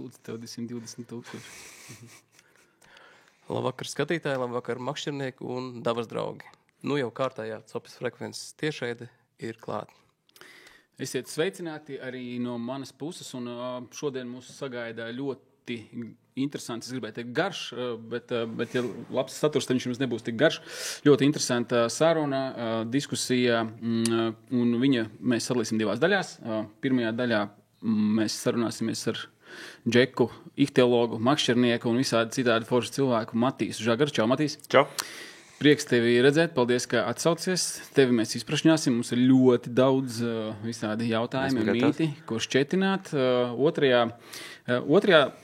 lūdzu, tev 220,000. Labvakar skatītāji, labvakar makšķernieki un dabas draugi. Nu jau kārtējā Copes frekvences tiešraide ir klāta. Esiet sveicināti arī no manas puses, un šodien mūs sagaida ļoti interesants, es gribēju teikt garš, bet ja labs saturs, tad viņš jums nebūs tik garš. Ļoti interesanta saruna, diskusija, un mēs sadalīsim divās daļās. Pirmajā daļā mēs sarunāsimies ar Džeku, ihtiologu, makšķernieku un visādi citādi foršu cilvēku Matīsu Žagaru. Čau, Matīs! Čau! Prieks tevi redzēt, paldies, ka atsaucies. Tevi mēs izprašņāsim, mums ir ļoti daudz visādi jautājumi un mīti, ko šķetināt. Otrajā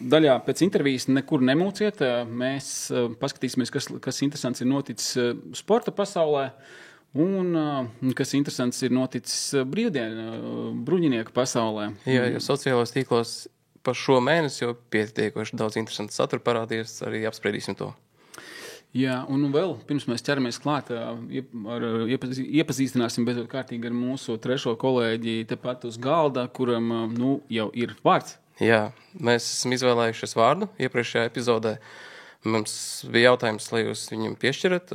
daļā pēc intervijas nekur nemūciet. Mēs paskatīsimies, kas interesants ir noticis sporta pasaulē un kas interesants ir noticis bruņinieku pasaulē. Jā, jo sociālajos tīklos par šo mēnesi jau pietiekoši daudz interesantu saturu parādījies, arī apspriedīsim to. Jā, un vēl pirms mēs ķeramies klāt, iepazīstināsim beidzot kārtīgi ar mūsu trešo kolēģi tepat uz galda, kuram jau ir vārds. Jā, mēs esam izvēlējušies vārdu iepriekšējā epizodē. Mums bija jautājums, lai jūs viņam piešķirat,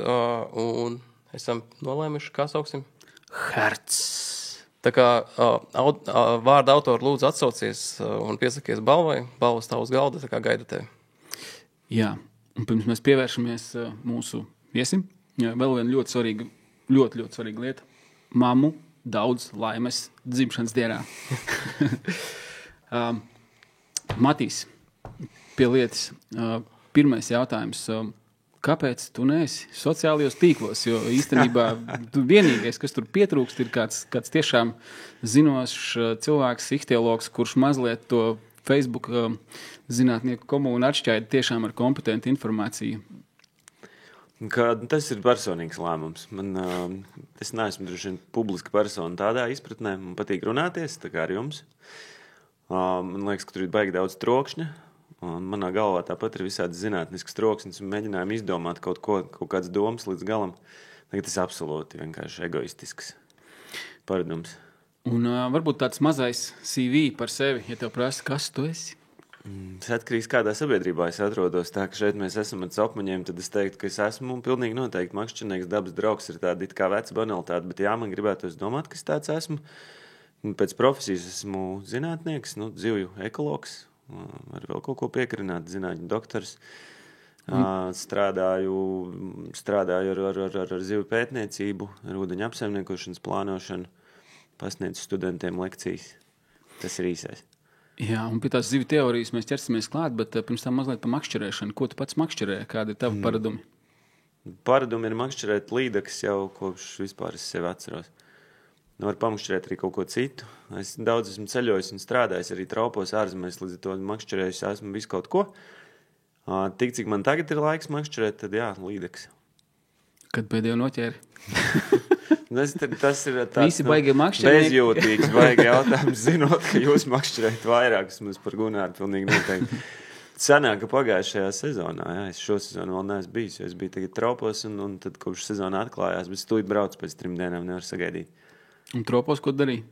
un esam nolēmuši, kā sauksim? Herts. Tā kā vārda autori lūdzu atsaucies un piesakies balvai, balva stāv uz galda, tā kā gaida tevi. Jā. Un pirms mēs pievēršamies mūsu viesim, vēl viena ļoti svarīga lieta. Mammu daudz laimes dzimšanas dienā. Matīs, pie lietas. Pirmais jautājums. Kāpēc tu neesi sociālajos tīklos? Jo īstenībā tu vienīgais, kas tur pietrūkst, ir kāds tiešām zinošs cilvēks, ihtiologs, kurš mazliet to Facebook zinātnieku komūnu atšķaida tiešām ar kompetentu informāciju. Tas ir personīgs lēmums. Es neesmu droši vien publiska persona tādā izpratnē. Man patīk runāties, tā kā ar jums. Man liekas, ka tur ir baigi daudz trokšņa. Manā galvā tāpat ir visādi zinātniskas troksnes un mēģinājumi izdomāt kaut kādas domas līdz galam. Tagad tas absolūti vienkārši egoistisks paradums. Un varbūt tāds mazais CV par sevi, ja tev prasa, kas tu esi? Tas atkarīgs, kādā sabiedrībā es atrodos. Tā, ka šeit mēs esam ar copmaņiem, tad es teiktu, ka es esmu pilnīgi noteikti makšķernieks, dabas draugs ir tāda it kā veca banalitāte, bet jā, man gribētos domāt, ka es tāds esmu. Pēc profesijas esmu zinātnieks, dzivju ekologs, ar vēl kaut ko piekarināt, zinātņu doktors. Strādāju ar zivju pētniecību, ar ūdeņu apsaimniekošanas plānošanu. Pasniedzu studentiem lekcijas. Tas ir īsais. Jā, un pie tās zivju teorijas mēs ķersimies klāt, bet pirms tam mazliet par makšķerēšanu. Ko tu pats makšķerē? Kādi ir tavi paradumi? Paradumi ir makšķerēt līdekas jau kopš vispār es sevi atceros. Var pamakšķerēt arī kaut ko citu. Es daudz esmu ceļojis un strādājis arī traupos ārzemēs, līdz ar to makšķerējis esmu visu kaut ko. Tik, cik man tagad ir laiks makšķerēt, tad jā, līdekas. Kad pēdējo noķēri? Tas ir tāds bezjūtīgs baigi jautājums, zinot, ka jūs makšķerējat vairāk, mums par Gunāru pilnīgi noteikti. Sanāk, ka pagājušajā sezonā, es šo sezonu vēl neesmu bijis, jo es biju tagad traupos, un tad kopš sezona atklājās, bet stūīt braucu pēc 3 dienām, nevar sagaidīt. Un traupos, ko darīji?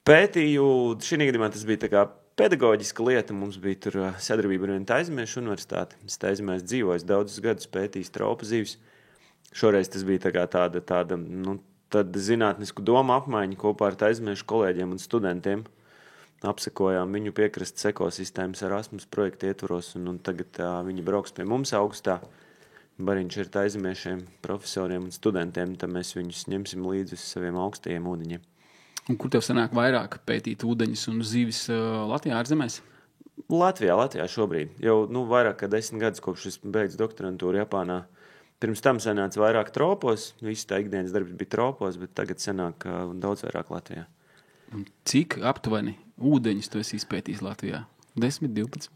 Pētīju, šī gadījumā tas bija tā kā pedagoģiska lieta, mums bija tur sadarbība ar vienu Taizemiešu universitāti. Es Taizemēs dzīvoju, daudzus gadus pētījis traupa zivis. Šoreiz tas bija tāda zinātnisku domu apmaiņa kopā ar Taizemiešu kolēģiem un studentiem. Apsekojām viņu piekrastes ekosistēmas Erasmus projekta ietvaros, un tagad viņi brauks pie mums augustā. Bariņš ir Taizemiešiem, profesoriem un studentiem, tad mēs viņus ņemsim līdzi uz saviem augstajiem ūdeņiem. Un kur tev sanāk vairāk pētīt ūdeņus un zivis Latvijā, ārzemēs? Latvijā šobrīd. Jau vairāk kā 10 gadus kopš es beidzu doktorantūru Japānā. Pirms tam sanāca vairāk tropos, viss tā ikdienas darbs bija tropos, bet tagad sanāk daudz vairāk Latvijā. Un cik aptuveni ūdeņus tu esi izpētījis Latvijā? 10, 12?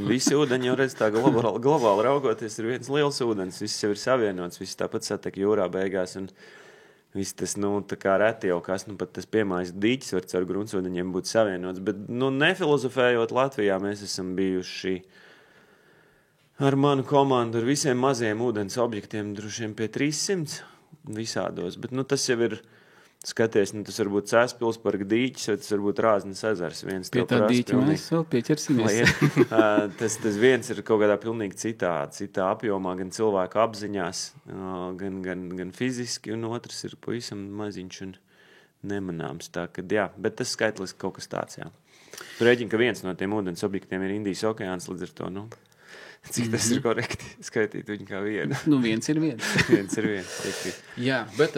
Visi ūdeņi jau redz tā globāli raugoties, ir viens liels ūdens, viss jau ir savienots, viss tāpat satek jūrā beigās, un viss tas, tā kā reti jau kas, pat tas piemājas dīķis var caur gruntsūdeņiem būt savienots, bet, nefilozofējot Latvijā, mēs esam bijuši ar manu komandu, ar visiem maziem ūdens objektiem, droši vien pie 300 visādos, bet tas jau ir Skaties, nu, tas var būt Cēspilsparka dīķis, vai tas var būt Rāznas ezers. Pie tā dīķa mēs vēl pieķersimies. Tas viens ir kaut kādā pilnīgi citā apjomā, gan cilvēku apziņās, gan fiziski, un otrs ir pavisam maziņš un nemanāms. Tā, kad, jā, bet tas skaitliski kaut kas tāds, jā. Tu rēķini, ka viens no tiem ūdens objektiem ir Indijas okeāns, līdz ar to, nu, cik tas ir korekti skaitīt viņu kā vienu. Nu, viens ir viens. Viens ir viens. Jā, bet,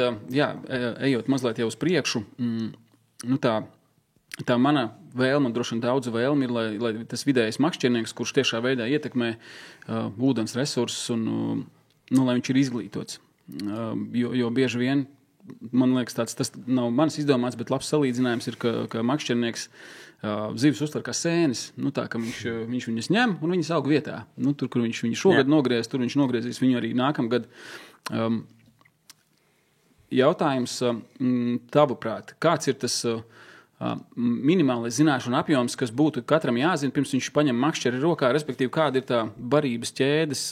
ejot mazliet jau uz priekšu, nu tā mana vēlme, un droši vien daudzu vēlme ir, lai tas vidējais makšķernieks, kurš tiešā veidā ietekmē ūdens resursus, un, nu, lai viņš ir izglītots. Jo bieži vien, man liekas, tas nav manis izdomāts, bet labs salīdzinājums ir, ka makšķernieks zivis uztver kā sēnes, nu tā, ka viņš viņas ņem un viņas aug vietā. Nu, tur, kur viņš šogad nogriez, tur viņš nogriezīs viņu arī nākamgad. Jautājums tavuprāt, kāds ir tas minimālais zināšanu apjoms, kas būtu katram jāzina, pirms viņš paņem makšķeri rokā, respektīvi, kāda ir tā barības ķēdes,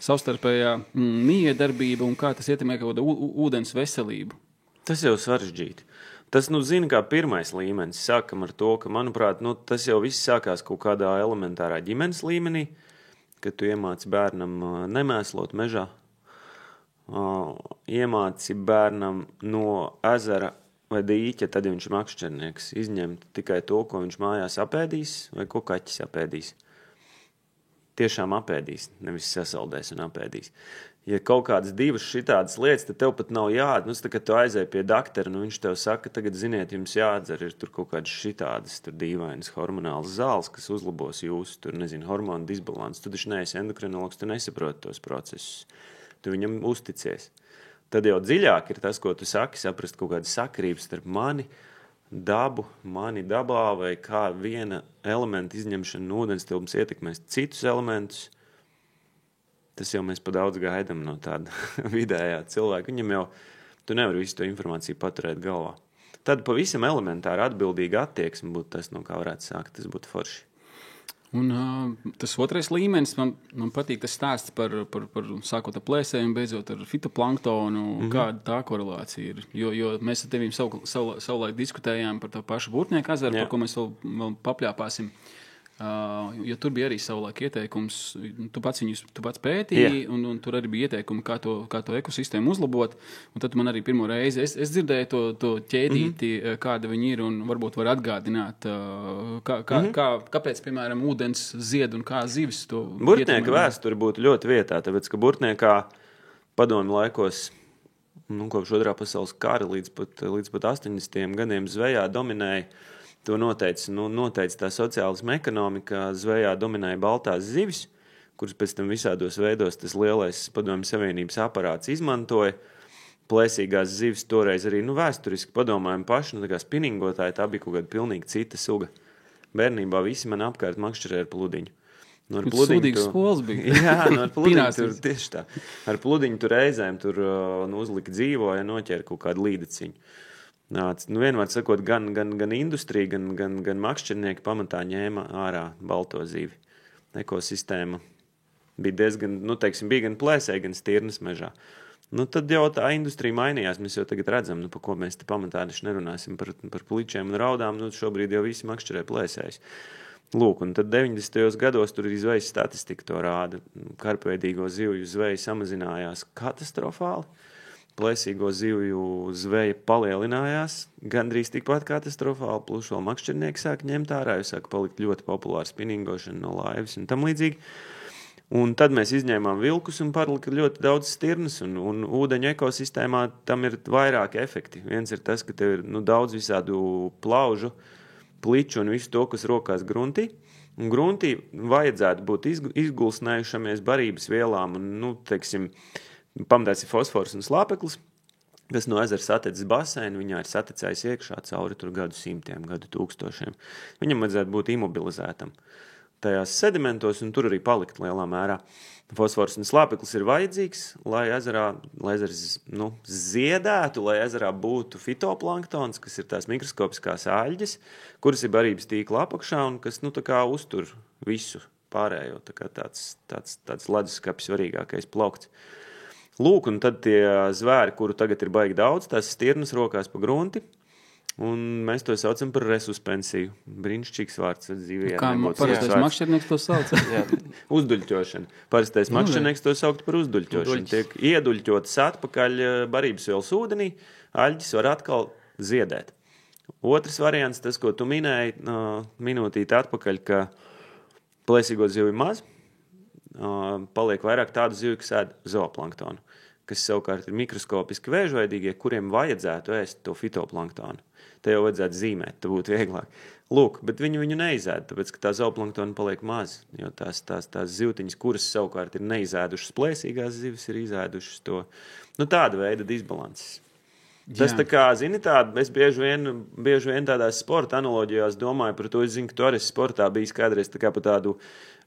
savstarpējā miedarbība un kā tas ietekmē kaut kādu ūdens veselību? Tas jau sarežģīti. Tas, nu, zina, kā pirmais līmenis. Sākam ar to, ka, manuprāt, nu, tas jau viss sākās kaut kādā elementārā ģimenes līmenī, kad tu iemāci bērnam nemēslot mežā, iemāci bērnam no ezera vai dīķa, tad viņš ir makšķernieks, izņemt tikai to, ko viņš mājās apēdīs vai ko kaķis apēdīs. Tiešām apēdīs, nevis sasaldēs un apēdīs. Ja kaut kādas divas šitādas lietas, tad tev pat nav jāatdz. Nu, kad tu aizēji pie daktara, nu, viņš tev saka, tagad, ziniet, jums jāatdzer, ir tur kaut kādas šitādas, tur dīvainas hormonālas zāles, kas uzlabos jūsu, tur, nezinu, hormonu disbalansu. Tu taču neesi endokrinologs, tu nesaproti tos procesus. Tu viņam uzticies. Tad jau dziļāk ir tas, ko tu saki, saprast kaut kādas sakarības starp mani dabā, vai kā viena elementa izņemšana no ūdenstilpums ietekmēs citus elementus. Tas jau mēs pa daudz gaidām no tāda vidējā cilvēka. Viņam jau, tu nevari visu to informāciju paturēt galvā. Tad pavisam elementāri atbildīga attieksme būtu tas, no kā varētu sākt. Tas būtu forši. Un tas otrais līmenis, man patīk tas stāsts par sākot ar plēsēm, beidzot ar fitoplanktonu, kāda tā korelācija ir. Jo mēs ar tevīm savulaik diskutējām par to pašu Burtnieku ezeru, par ko mēs vēl papļāpāsim. Jo tur bija arī savulaik ieteikums, tu pats pētīji, un tur arī bija ieteikumi, kā to ekosistēmu uzlabot. Un tad man arī pirmo reizi, es dzirdēju to ķēdīti, kāda viņi ir, un varbūt var atgādināt, kāpēc, piemēram, ūdens zied un kā zivis to Burtnieka vēsture būtu ļoti vietā, tāpēc, ka Burtniekā padomju laikos, kopš otrā pasaules kara līdz pat 80. gadiem zvejā dominēja. To noteica tā sociālisma ekonomika, zvejā dominēja baltās zivis, kuras pēc tam visādos veidos tas lielais padomju savienības aparāts izmantoja. Plēsīgās zivis toreiz arī vēsturiski padomājam paši, tā kā spinningotāji, tā bija kaut kāda pilnīgi cita suga. Bērnībā visi man apkārt makšķerēja ar pludiņu. Sūdīgs skolas bija. Jā, ar pludiņu tur tieši tā. Ar pludiņu tur reizēm uzlika dzīvoja, noķēra kaut kādu līdeciņu. Vienmēr sakot, gan industrija, gan makšķernieki pamatā ņēma ārā balto zivi. Ekosistēma bija diezgan, bija gan plēsē, gan stirnas mežā. Tad jau tā industrija mainījās, mēs jau tagad redzam, pa ko mēs te pamatā nerunāsim par pličiem un raudām, šobrīd jau visi makšķerē plēsējas. Lūk, un tad 90. gados tur ir zvejas statistika, to rāda. Karpveidīgo zivju zveja samazinājās katastrofāli. Plēsīgo zivju zveja palielinājās, gandrīz tikpat katastrofāli, plus vēl makšķernieki sāk ņemt ārā, jo sāk palikt ļoti populāra spinningošana no laivas un tam līdzīgi. Un tad mēs izņēmām vilkus un palika ļoti daudz stirnas, un ūdeņu ekosistēmā tam ir vairāk efekti. Viens ir tas, ka tev ir daudz visādu plaužu, pliču un visu to, kas rokās gruntī. Un gruntī vajadzētu būt izgulsnējušamies barības vielām un, pamatās ir fosfors un slāpeklis, kas no ezera saticis baseinu, viņā ir saticējis iekšā cauri tur gadu simtiem, gadu tūkstošiem. Viņam vajadzētu būt imobilizētam tajās sedimentos un tur arī palikt lielā mērā. Fosfors un slāpeklis ir vajadzīgs, lai ezers ziedētu, lai ezerā būtu fitoplanktons, kas ir tās mikroskopiskās āļģes, kuras ir barības tīkla apakšā un kas uztur visu pārējo. Tā kā tāds leduskapis svarīgākais plaukts. Lūk, un tad tie zvēri, kuru tagad ir baigi daudz, tās stirnas rokās pa grunti, un mēs to saucam par resuspensiju. Brīnišķīgs vārds dzīvē. Kā parastais makšķernieks to sauc? Uzduļķošana. Parastais makšķernieks to saukt par uzduļķošanu. Tiek ieduļķotas atpakaļ barības vielas ūdenī, aļģis var atkal ziedēt. Otrs variants, tas, ko tu minēji, minūtīti atpakaļ, ka plēsīgo zivju maz, paliek vairāk tādu zivju, kas ēd zooplanktonu, kas savukārt ir mikroskopiski vēžveidīgie, kuriem vajadzētu ēst to fitoplanktonu. Te jau vajadzētu zīmēt, te būtu vieglāk. Lūk, bet viņu neizēd, tāpēc, ka tā zooplanktona paliek maz, jo tās zivtiņas, kuras savukārt ir neizēdušas plēsīgās zivis, ir izēdušas to, tāda veida disbalanses. Tas tā kā, zini, es bieži vien tādās sporta analoģijās domāju par to, es zinu, ka tu arī sportā bijis kādreiz tā kā par tādu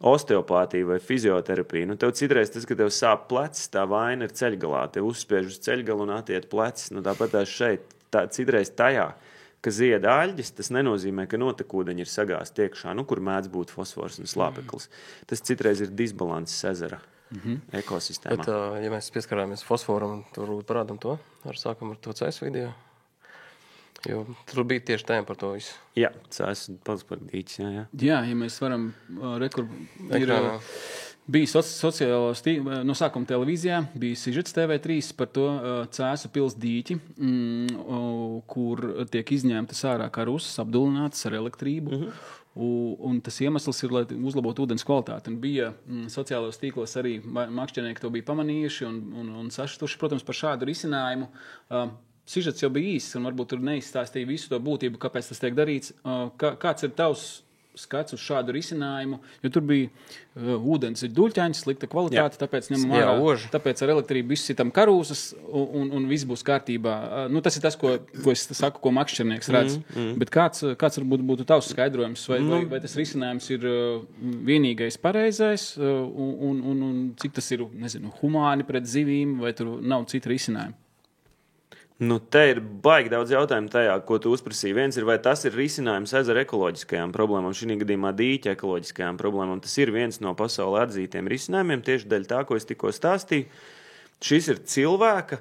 osteopātiju vai fizioterapiju. Tev citreiz tas, ka tev sāp plecs, tā vaina ir ceļgalā, tev uzspiež uz ceļgalu un attiet plecs. Tāpat tās šeit, citreiz tajā, ka zied aļģis, tas nenozīmē, ka notekūdeņi ir sagāsti iekšā, kur mēdz būt fosfors un slāpeklis. Tas citreiz ir disbalanses ezera. Ekosistēmā. Bet, ja mēs pieskarāmies fosforam, tur parādam to, sākam ar to CS video, jo tur bija tieši tēma par to visu. Jā, CS pats par dīķis, jā. Jā, ja mēs varam, bija sociālos no sākuma televīzijā, bija sižets TV3 par to Cēsu pils dīķi, kur tiek izņemtas ārā karusas, apdulinātas ar elektrību. Un tas iemesls ir, lai uzlabotu ūdens kvalitāti. Un bija sociālos tīklos arī makšķernieki to bija pamanījuši un sašutuši, protams, par šādu risinājumu. Sižets jau bija īsts un varbūt tur neizstāstīja visu to būtību, kāpēc tas tiek darīts. Kāds ir tavs skats uz šādu risinājumu? Jo tur bija ūdens ir duļķains, slikta kvalitāte, tāpēc ņemam ārā. Tāpēc ar elektrību visu sitam karūsas un viss būs kārtībā. Tas ir tas, ko es saku, ko makšķernieks redz. Bet kāds varbūt būtu tavs skaidrojums? Vai tas risinājums ir vienīgais pareizais un cik tas ir, humāni pret zivīm, vai tur nav cita risinājuma? Te ir baigi daudz jautājumu tajā, ko tu uzprasīji. Viens ir, vai tas ir risinājums ezera ekoloģiskajām problēmām, šī gadījumā dīķa ekoloģiskajām problēmām. Tas ir viens no pasaulē atzītiem risinājumiem, tieši dēļ tā, ko es tikko stāstīju. Šis ir cilvēka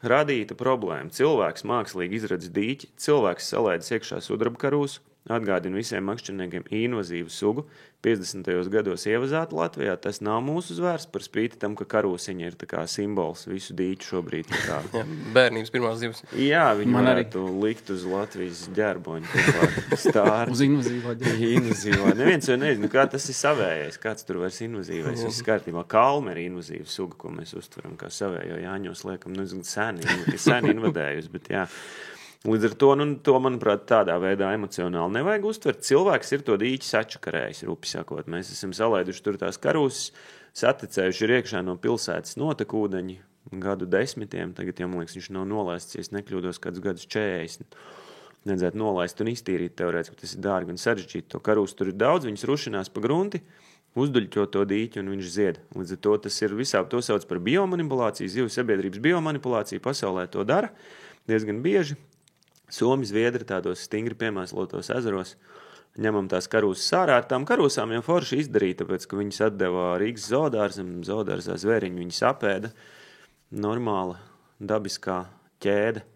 radīta problēma. Cilvēks mākslīgi izradz dīķi, cilvēks salaidis iekšā sudrabkarūsu, atgādina visiem makšķerniekiem invazīvu sugu. 50. gados ievazāta Latvijā, tas nav mūsu zvērs, par spīti tam, ka karūsiņa ir tā kā simbols visu dīķu šobrīd. Jā, bērnības pirmās zivs. Jā, viņi varētu likt uz Latvijas ģerboņu. Uz invazīvā ģerboņu. Invazīvā. Neviens jau nezinu, kā tas ir savējais, kāds tur vairs invazīvais. Viss kārtībā. Kalme ir invazīva suga, ko mēs uztveram kā savējo Jāņos, liekam, seni invadējusi, bet jā. Līdz ar to, manuprāt, tādā veidā emocionāli nevajag uztvert. Cilvēks ir to dīķi sačakarējis, rupi sakot. Mēs esam salaiduši tur tās karūsas, saticējuši ir iekšā no pilsētas notekūdeņi gadu desmitiem. Tagad jau, man liekas, viņš nav nolaists, ja es nekļūdos kādus gadus 40. Nedzētu nolaist un iztīrīt teorētiski, ka tas ir dārgi un sarežģīti. To karūsu tur ir daudz, viņas rušinās pa grunti, uzduļķo to dīķi un viņš zied. Līdz ar to tas ir visā, to sauc par biomanipulāciju, zivju sabiedrības biomanipulāciju, pasaulē to dara diezgan bieži. Somi, Zviedri tādos stingri piemēslotos ezeros, ņemam tās karūsas ārā. Ar tām karūsām jau forši izdarīja, tāpēc, ka viņas atdeva Rīgas zoodārzam, zoodārzā zvēriņu viņas apēda. Normāla, dabiskā ķēde.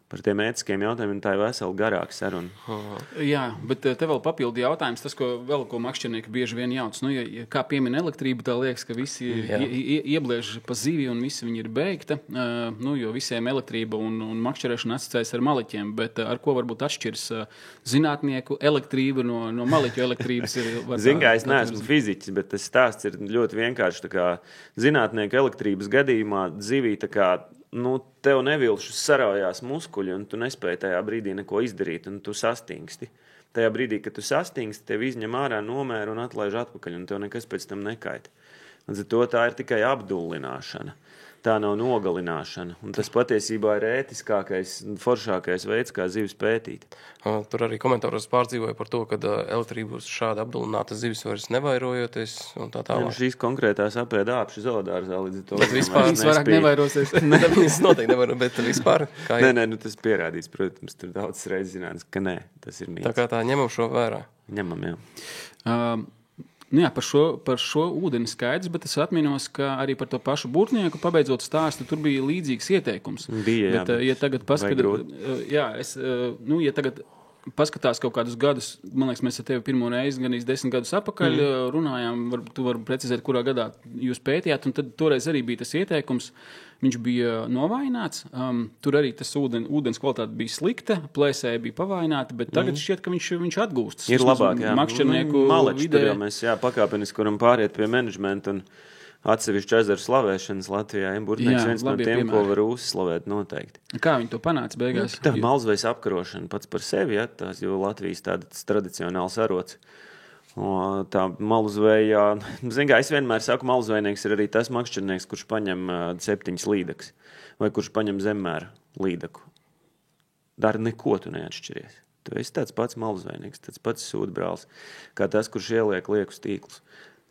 Par tiem ētiskiem jautājumiem tā ir vesela garāka saruna. Jā, bet te vēl papildu jautājums, tas, ko makšķernieki bieži vien jauc. Kā piemina elektrību, tā liekas, ka visi iebliež pa zivi un visi viņi ir beigta, jo visiem elektrība un makšķerēšana asociējas ar maliķiem, bet ar ko varbūt atšķirs zinātnieku elektrība no maliķu elektrības? Zin, kā es neesmu fiziķis, bet tas stāsts ir ļoti vienkārši. Tā kā zinātnieku elektrības gadījumā zivī tā kā tev nevilšus saraujās muskuļi, un tu nespēji tajā brīdī neko izdarīt, un tu sastingsti. Tajā brīdī, kad tu sastingsti, tev izņem ārā nomēru un atlaiž atpakaļ, un tev nekas pēc tam nekaita. Un to tā ir tikai apdullināšana. Tā nav nogalināšana. Un tas patiesībā ir ētiskākais, foršākais veids, kā zivis pētīt. Tur arī komentāros pārdzīvoja par to, ka elektrība uz šāda apdullināta zivis vairs nevairojoties un tā tālāk. Šīs konkrētās apēda āpši zoodārzā līdz to. Bet vispār vairāk nevairosies. Viņas noteikti nevairo, bet vispār. Nē, tas pierādīts, protams, tur daudz reizes zināts, ka nē, tas ir mīts. Tā kā tā ņemam šo vērā. Ņemam, jā. Nu jā, par šo ūdeni skaidrs, bet es atminos, ka arī par to pašu Burtnieku pabeidzot stāstu, tur bija līdzīgs ieteikums. Bija, bet, ja tagad paskatās kaut kādus gadus, man liekas, mēs ar tevi pirmo reizi, gan 10 gadus atpakaļ runājām, tu vari precizēt, kurā gadā jūs pētījāt, un tad toreiz arī bija tas ieteikums, viņš bija novājināts, tur arī tas ūdens kvalitāte bija slikta, plēsēji bija pavājināti, bet tagad šķiet, ka viņš atgūstas. Ir labāk, jā. Makšķernieku Maleči, vidē. tur jau mēs pakāpeniski varam pāriet pie menedžmenta un atsevišķu ezeru slavēšanas Latvijā. Burtnieks viens no tiem, piemēri. Ko var uzslavēt noteikti. Kā viņi to panāca beigās? Tā malzvejas apkarošana pats par sevi, ja, tās, jo Latvijas tāds tradicionāls arots. Tā malzveja, zin kā, es vienmēr saku, malzvejnieks ir arī tas makšķernieks, kurš paņem 7 līdekus vai kurš paņem zemmēru līdeku. Dari neko, tu neatšķiries. Tu esi tāds pats malzvejnieks, tāds pats sūdbrālis, kā tas, kurš ieliek liekus tīklus.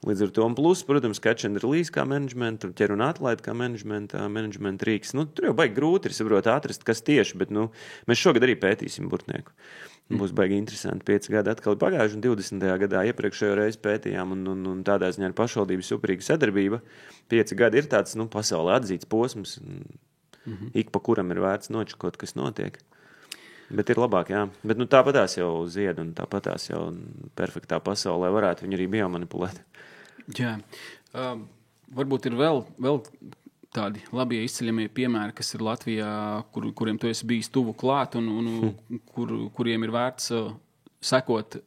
Līdz ar to, un plus, protams, catch and release kā menedžmenta, ķer un atlaid kā menedžmenta rīks. Tur jau baigi grūti ir, saprot, atrast, kas tieši, bet, mēs šogad arī pētīsim Burtnieku. Būs baigi interesanti. 5 gadi atkal pagājuši, un 20. gadā iepriekšējo reizi pētījām, un tādā ziņā ar pašvaldību superīga sadarbība. 5 gadi ir tāds, pasaulē atzīts posms, ik pa kuram ir vērts nočakot, kas notiek. Bet ir labāk, jā. Bet tāpatās jau zied, un tāpatās jau perfektā pasaulē varētu viņu arī biomanipulēt. Jā. Varbūt ir vēl tādi labie izceļamie piemēri, kas ir Latvijā, kuriem tu esi bijis tuvu klāt un kuriem ir vērts sekot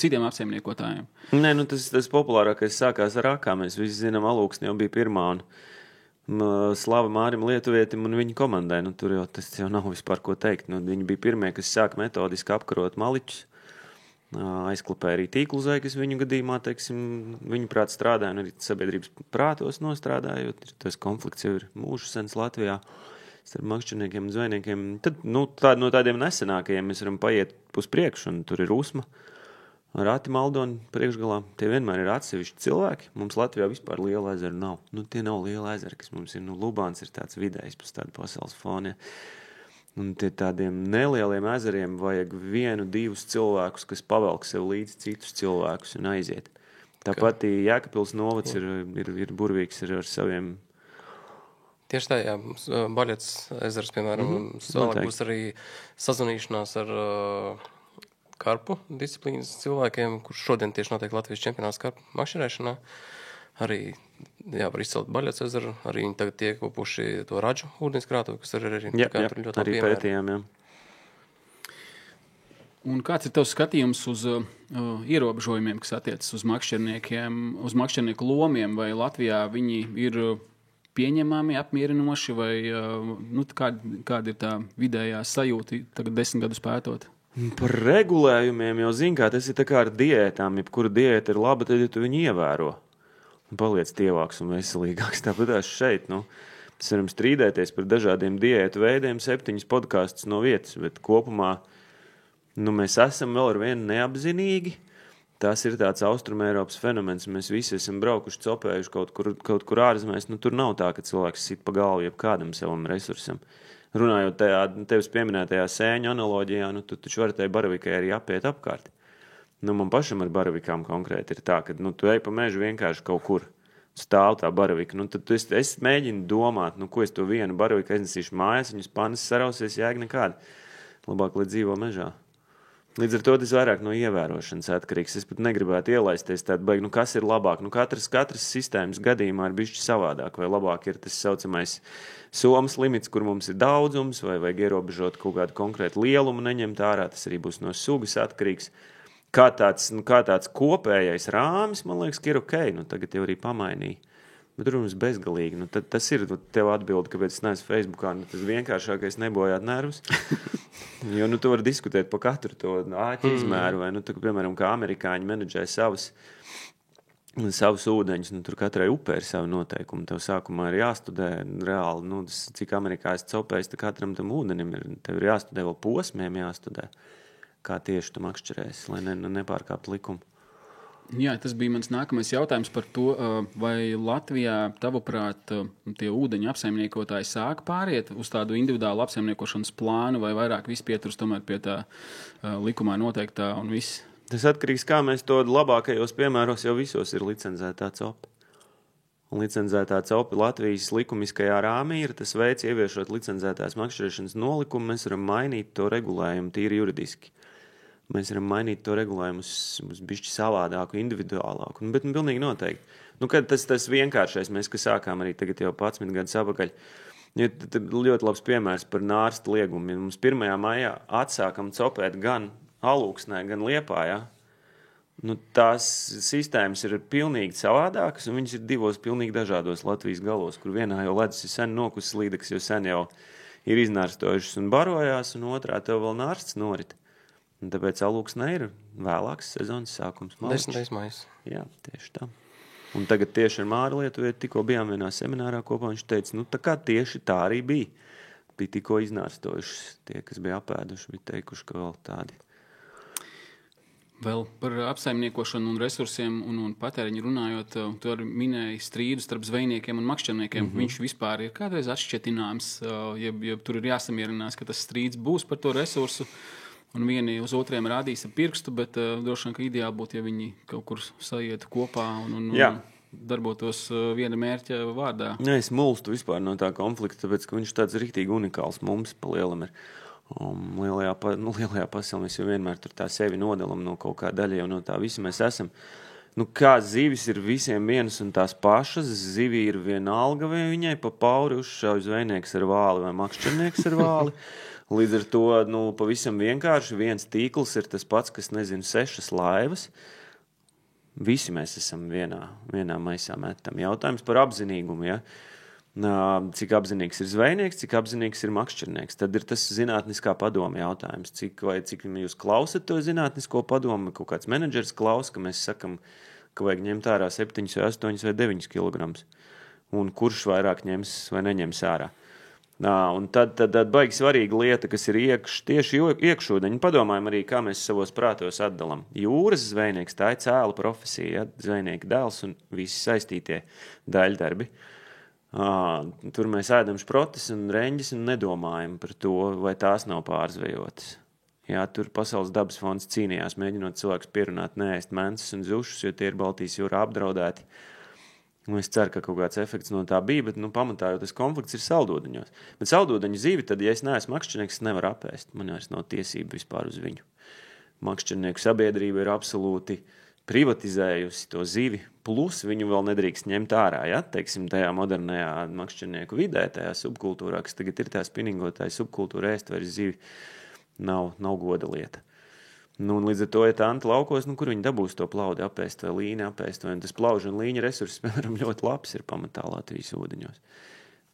citiem apsaimniekotājiem. Nē, tas populārākais sākās ar rakām. Mēs visi zinām, Alūksne jau bija pirmā un slava Mārim Lietuvietim un viņa komandai. Tur jau tas jau nav vispār ko teikt. Viņi bija pirmie, kas sāka metodiski apkarot maliķus. Aizklapēja arī tīklu zai, kas viņu gadījumā, viņu prāt strādāja, un arī sabiedrības prātos nostrādāja, jo tas konflikts jau ir mūžu sens Latvijā starp makšķerniekiem un zvejniekiem. Tad, no tādiem nesenākajiem mēs varam paiet uz priekšu, un tur ir Usma, Rati Maldoni priekšgalā. Tie vienmēr ir atsevišķi cilvēki. Mums Latvijā vispār liela ezera nav. Tie nav liela ezera, kas mums ir. Lubāns ir tāds vidējs pēc tāda pasaules fona. Un tādiem nelieliem ezeriem vajag 1-2 cilvēkus, kas pavelk sev līdzi citus cilvēkus un aiziet. Tāpat Jēkabpils novads ir burvīgs ar saviem. Tieši tā, jā, Baļets ezers, piemēram, vēlāk būs arī sazvanīšanās ar karpu disciplīnas cilvēkiem, kurš šodien tieši notiek Latvijas čempionāts karpu makšķerēšanā. Arī, jā, var izcelt Baļets ezeru, arī viņi tagad tiek kopuši to Radžu ūdenskrātuvi, kas arī arī pētījām, jā. Un kāds ir tavs skatījums uz ierobežojumiem, kas attiecas uz makšķerniekiem, uz makšķernieku lomiem, vai Latvijā viņi ir pieņemami, apmierinoši, vai kāda ir tā vidējā sajūta tagad 10 gadus pētot? Par regulējumiem jau zin, kā tas ir tā kā ar diētām. Jebkura diēta ir laba, tad ja tu viņu ievēro. Un paliec tievāks un veselīgāks. Tāpatās šeit, mēs varam strīdēties par dažādiem diētu veidiem, 7 podkastus no vietas, bet kopumā, mēs esam vēl ar vienu neapzinīgi. Tas ir tāds Austrumēropas fenomens. Mēs visi esam braukuši, copējuši kaut kur ārzemēs. Tur nav tā, ka cilvēks sit pa galvu jebkādam savam resursam. Runājot tajā tevis pieminētajā sēņu analoģijā, tu taču vari tai baravikai arī apiet apkārt. Man pašam ar baravikām konkrēti ir tā, ka tu ej pa mežu vienkārši kaut kur stāv tā baravika. Tad es mēģinu domāt, ko es to vienu baraviku aiznesīšu mājās, viņus panes sarausies, jēga nekāda. Labāk, lai dzīvo mežā. Līdz ar to tas vairāk no ievērošanas atkarīgs. Es pat negribētu ielaisties tādu baigi, kas ir labāk. Katras sistēmas gadījumā ir bišķi savādāk. Vai labāk ir tas saucamais somas limits, kur mums ir daudzums, vai vajag ierobežot kaut kādu konkrētu lielumu, neņemt ārā. Tas arī būs no sugas atkarīgs. Kā tāds kopējais rāmis, man liekas, ka ir ok. Tagad jau arī pamainīja. Bet, protams, bezgalīgi. Tas ir tev atbildi, kāpēc es neesmu Facebookā. Tas vienkāršākais nebojāt nervus. Jo tu vari diskutēt par katru to āķi izmēru. Vai, piemēram, kā amerikāņi menedžē savus ūdeņus. Tur katrai upē ir savi noteikumi. Tev sākumā ir jāstudē reāli, cik Amerikā es copējis, katram tam ūdenim ir. Tev ir jāstudē vēl posmiem jāstudē. Kā tieši tu makšķerēsi, lai nepārkāptu likumu. Jā, tas bija mans nākamais jautājums par to, vai Latvijā, tavuprāt, tie ūdeņu apsaimniekotāji sāk pāriet uz tādu individuālu apsaimniekošanas plānu, vai vairāk viss pieturas tomēr pie tā likumā noteiktā un viss Tas atkarīgs, kā mēs to labākajos piemēros jau visos ir licencētā copa. Un licencētā copa Latvijas likumiskajā rāmī ir tas veids, ieviešot licencētās makšķerēšanas nolikumu, mēs varam mainīt to regulējumu tīri juridiski. Mēs varam mainīt to regulējumu uz bišķi savādāku, individuālāku, bet pilnīgi noteikti. Kad tas vienkāršais, mēs, kas sākām arī tagad jau 11 gadus apakaļ, ir ļoti labs piemērs par nārsta liegumu. Mums 1. maijā atsākam copēt gan Alūksnē, gan Liepājā. Tās sistēmas ir pilnīgi savādākas, un viņas ir divos pilnīgi dažādos Latvijas galos, kur vienā jau ledus ir sen nokusis līdeklis, jo sen jau ir iznārstojušas un barojās, un otrā tev vēl nārsts norit. Un tāpēc Alūksnē ir vēlāks sezonas sākums. 10. maijs. Jā, tieši tā. Un tagad tieši ar Māru Lietuvieti tikko bijām vienā seminārā kopā, viņš teica, tā kā tieši tā arī bija. Bija tikko iznārstojušas tie, kas bija apēduši, bija teikuši, ka vēl tādi. Vēl par apsaimniekošanu un resursiem un patēriņu runājot, tu arī minēji strīdus starp zvejniekiem un makšķerniekiem. Viņš vispār ir kādreiz atšķetināms, ja tur ir jāsamierinās, ka tas strīds būs par to resursu, un vieni uz otriem rādīs ar pirkstu, bet droši vien, ka ideāli būtu, ja viņi kaut kur saietu kopā un darbotos viena mērķa vārdā. Es mulstu vispār no tā konflikta, tāpēc, ka viņš tāds riktīgi unikāls mums pa lielam ir. Lielajā pasaulē mēs jau vienmēr tur tā sevi nodalam no kaut kā daļa, jau no tā visi mēs esam. Kā zivis ir visiem vienas un tās pašas, zivī ir vienalga, vai viņai pa pauri uzšauj zvejnieks ar vāli vai makšķernieks ar vāli. Līdz ar to, pavisam vienkārši viens tīkls ir tas pats, kas, 6 laivas. Visi mēs esam vienā maisā metam. Jautājums par apzinīgumu, ja? Cik apzinīgs ir zvejnieks, cik apzinīgs ir makšķernieks. Tad ir tas zinātniskā padoma jautājums. Cik jūs klausat to zinātnisko padomu, kaut kāds menedžers klausa, ka mēs sakam, ka vajag ņemt ārā 7 vai 8 vai 9 kilograms. Un kurš vairāk ņems vai neņems ārā. Un tad baigi svarīga lieta, kas ir tieši iekšūdeņi. Padomājam arī, kā mēs savos prātos atdalam. Jūras zvejnieks, tā ir cēla profesija, zvejnieka dēls un visi saistītie daļdarbi. Tur mēs ēdam šprotes un reņģis un nedomājam par to, vai tās nav pārzvejotas. Jā, tur Pasaules dabas fonds cīnījās, mēģinot cilvēkus pierunāt neēst mences un zušus, jo tie ir Baltijas jūrā apdraudēti. Es ceru, ka kaut kāds efekts no tā bija, bet pamatā jau tas konflikts ir saldūdeņos. Bet saldūdeņu zivi, tad, ja es neesmu makšķernieks, es nevaru apēst. Man vairs nav tiesība vispār uz viņu. Makšķernieku sabiedrība ir absolūti privatizējusi to zivi, plus viņu vēl nedrīkst ņemt ārā, ja? Teiksim, tajā modernajā makšķernieku vidē, tajā subkultūrā, kas tagad ir tā spinningotāja subkultūra, ēst vairs zivi nav goda lieta. Un līdz ar to, ja tā anta laukos, kur viņi dabūs to plaudi apēst vai līni apēst, vai tas plaužu un līņa resurss, piemēram, ļoti labs ir pamatā Latvijas ūdeņos.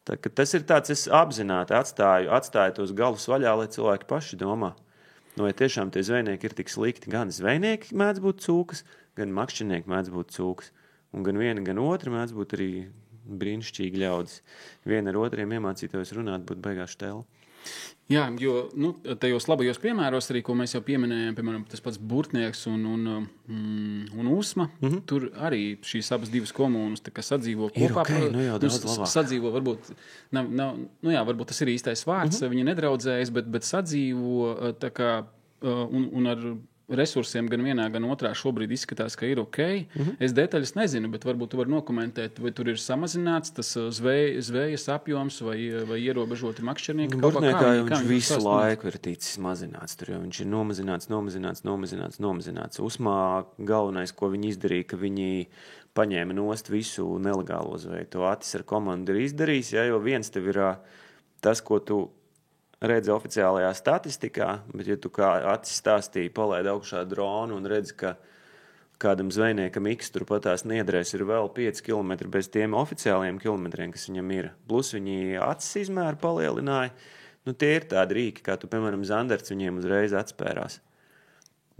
Tā, tas ir tāds, es apzināti atstāju tos galus vaļā, lai cilvēki paši domā. Vai tiešām tie zvejnieki ir tik slikti? Gan zvejnieki mēdz būt cūkas, gan makšķernieki mēdz būt cūkas. Un gan viena, gan otra mēdz būt arī brīnišķīgi ļaudis. Viena ar otriem iemācītos runāt, būtu baigā štela. Jā, jo tajos labajos piemēros arī, ko mēs jau pieminējām, piemēram, tas pats Burtnieks un Usma, tur arī šīs abas divas komunas tā kā sadzīvo kopā. Ir okay, jau daudz labāk. Sadzīvo, varbūt, varbūt tas ir īstais vārds, viņi nedraudzējas, bet sadzīvo tā kā, un ar resursiem gan vienā, gan otrā šobrīd izskatās, ka ir ok. Es detaļas nezinu, bet varbūt tu vari nokomentēt, vai tur ir samazināts tas zvejas apjoms vai ierobežoti makšķernieki. Burtniekā viņš visu laiku ir ticis mazināts. Tur jau viņš ir nomazināts. Usmā galvenais, ko viņi izdarīja, ka viņi paņēma nost visu nelegālo zveju. To Atis ar komandu ir izdarījis, jo viens tev ir tas, ko tu redzi oficiālajā statistikā, bet ja tu kā Atis stāstīja, palaid augšā dronu un redzi, ka kādam zvejniekam X turpatās niedrēs ir vēl 5 km bez tiem oficiālajiem kilometriem, kas viņam ir. Plus viņi Atis izmēru palielināja. Tie ir tādi rīki, kā tu, piemēram, Zanderts viņiem uzreiz atspērās.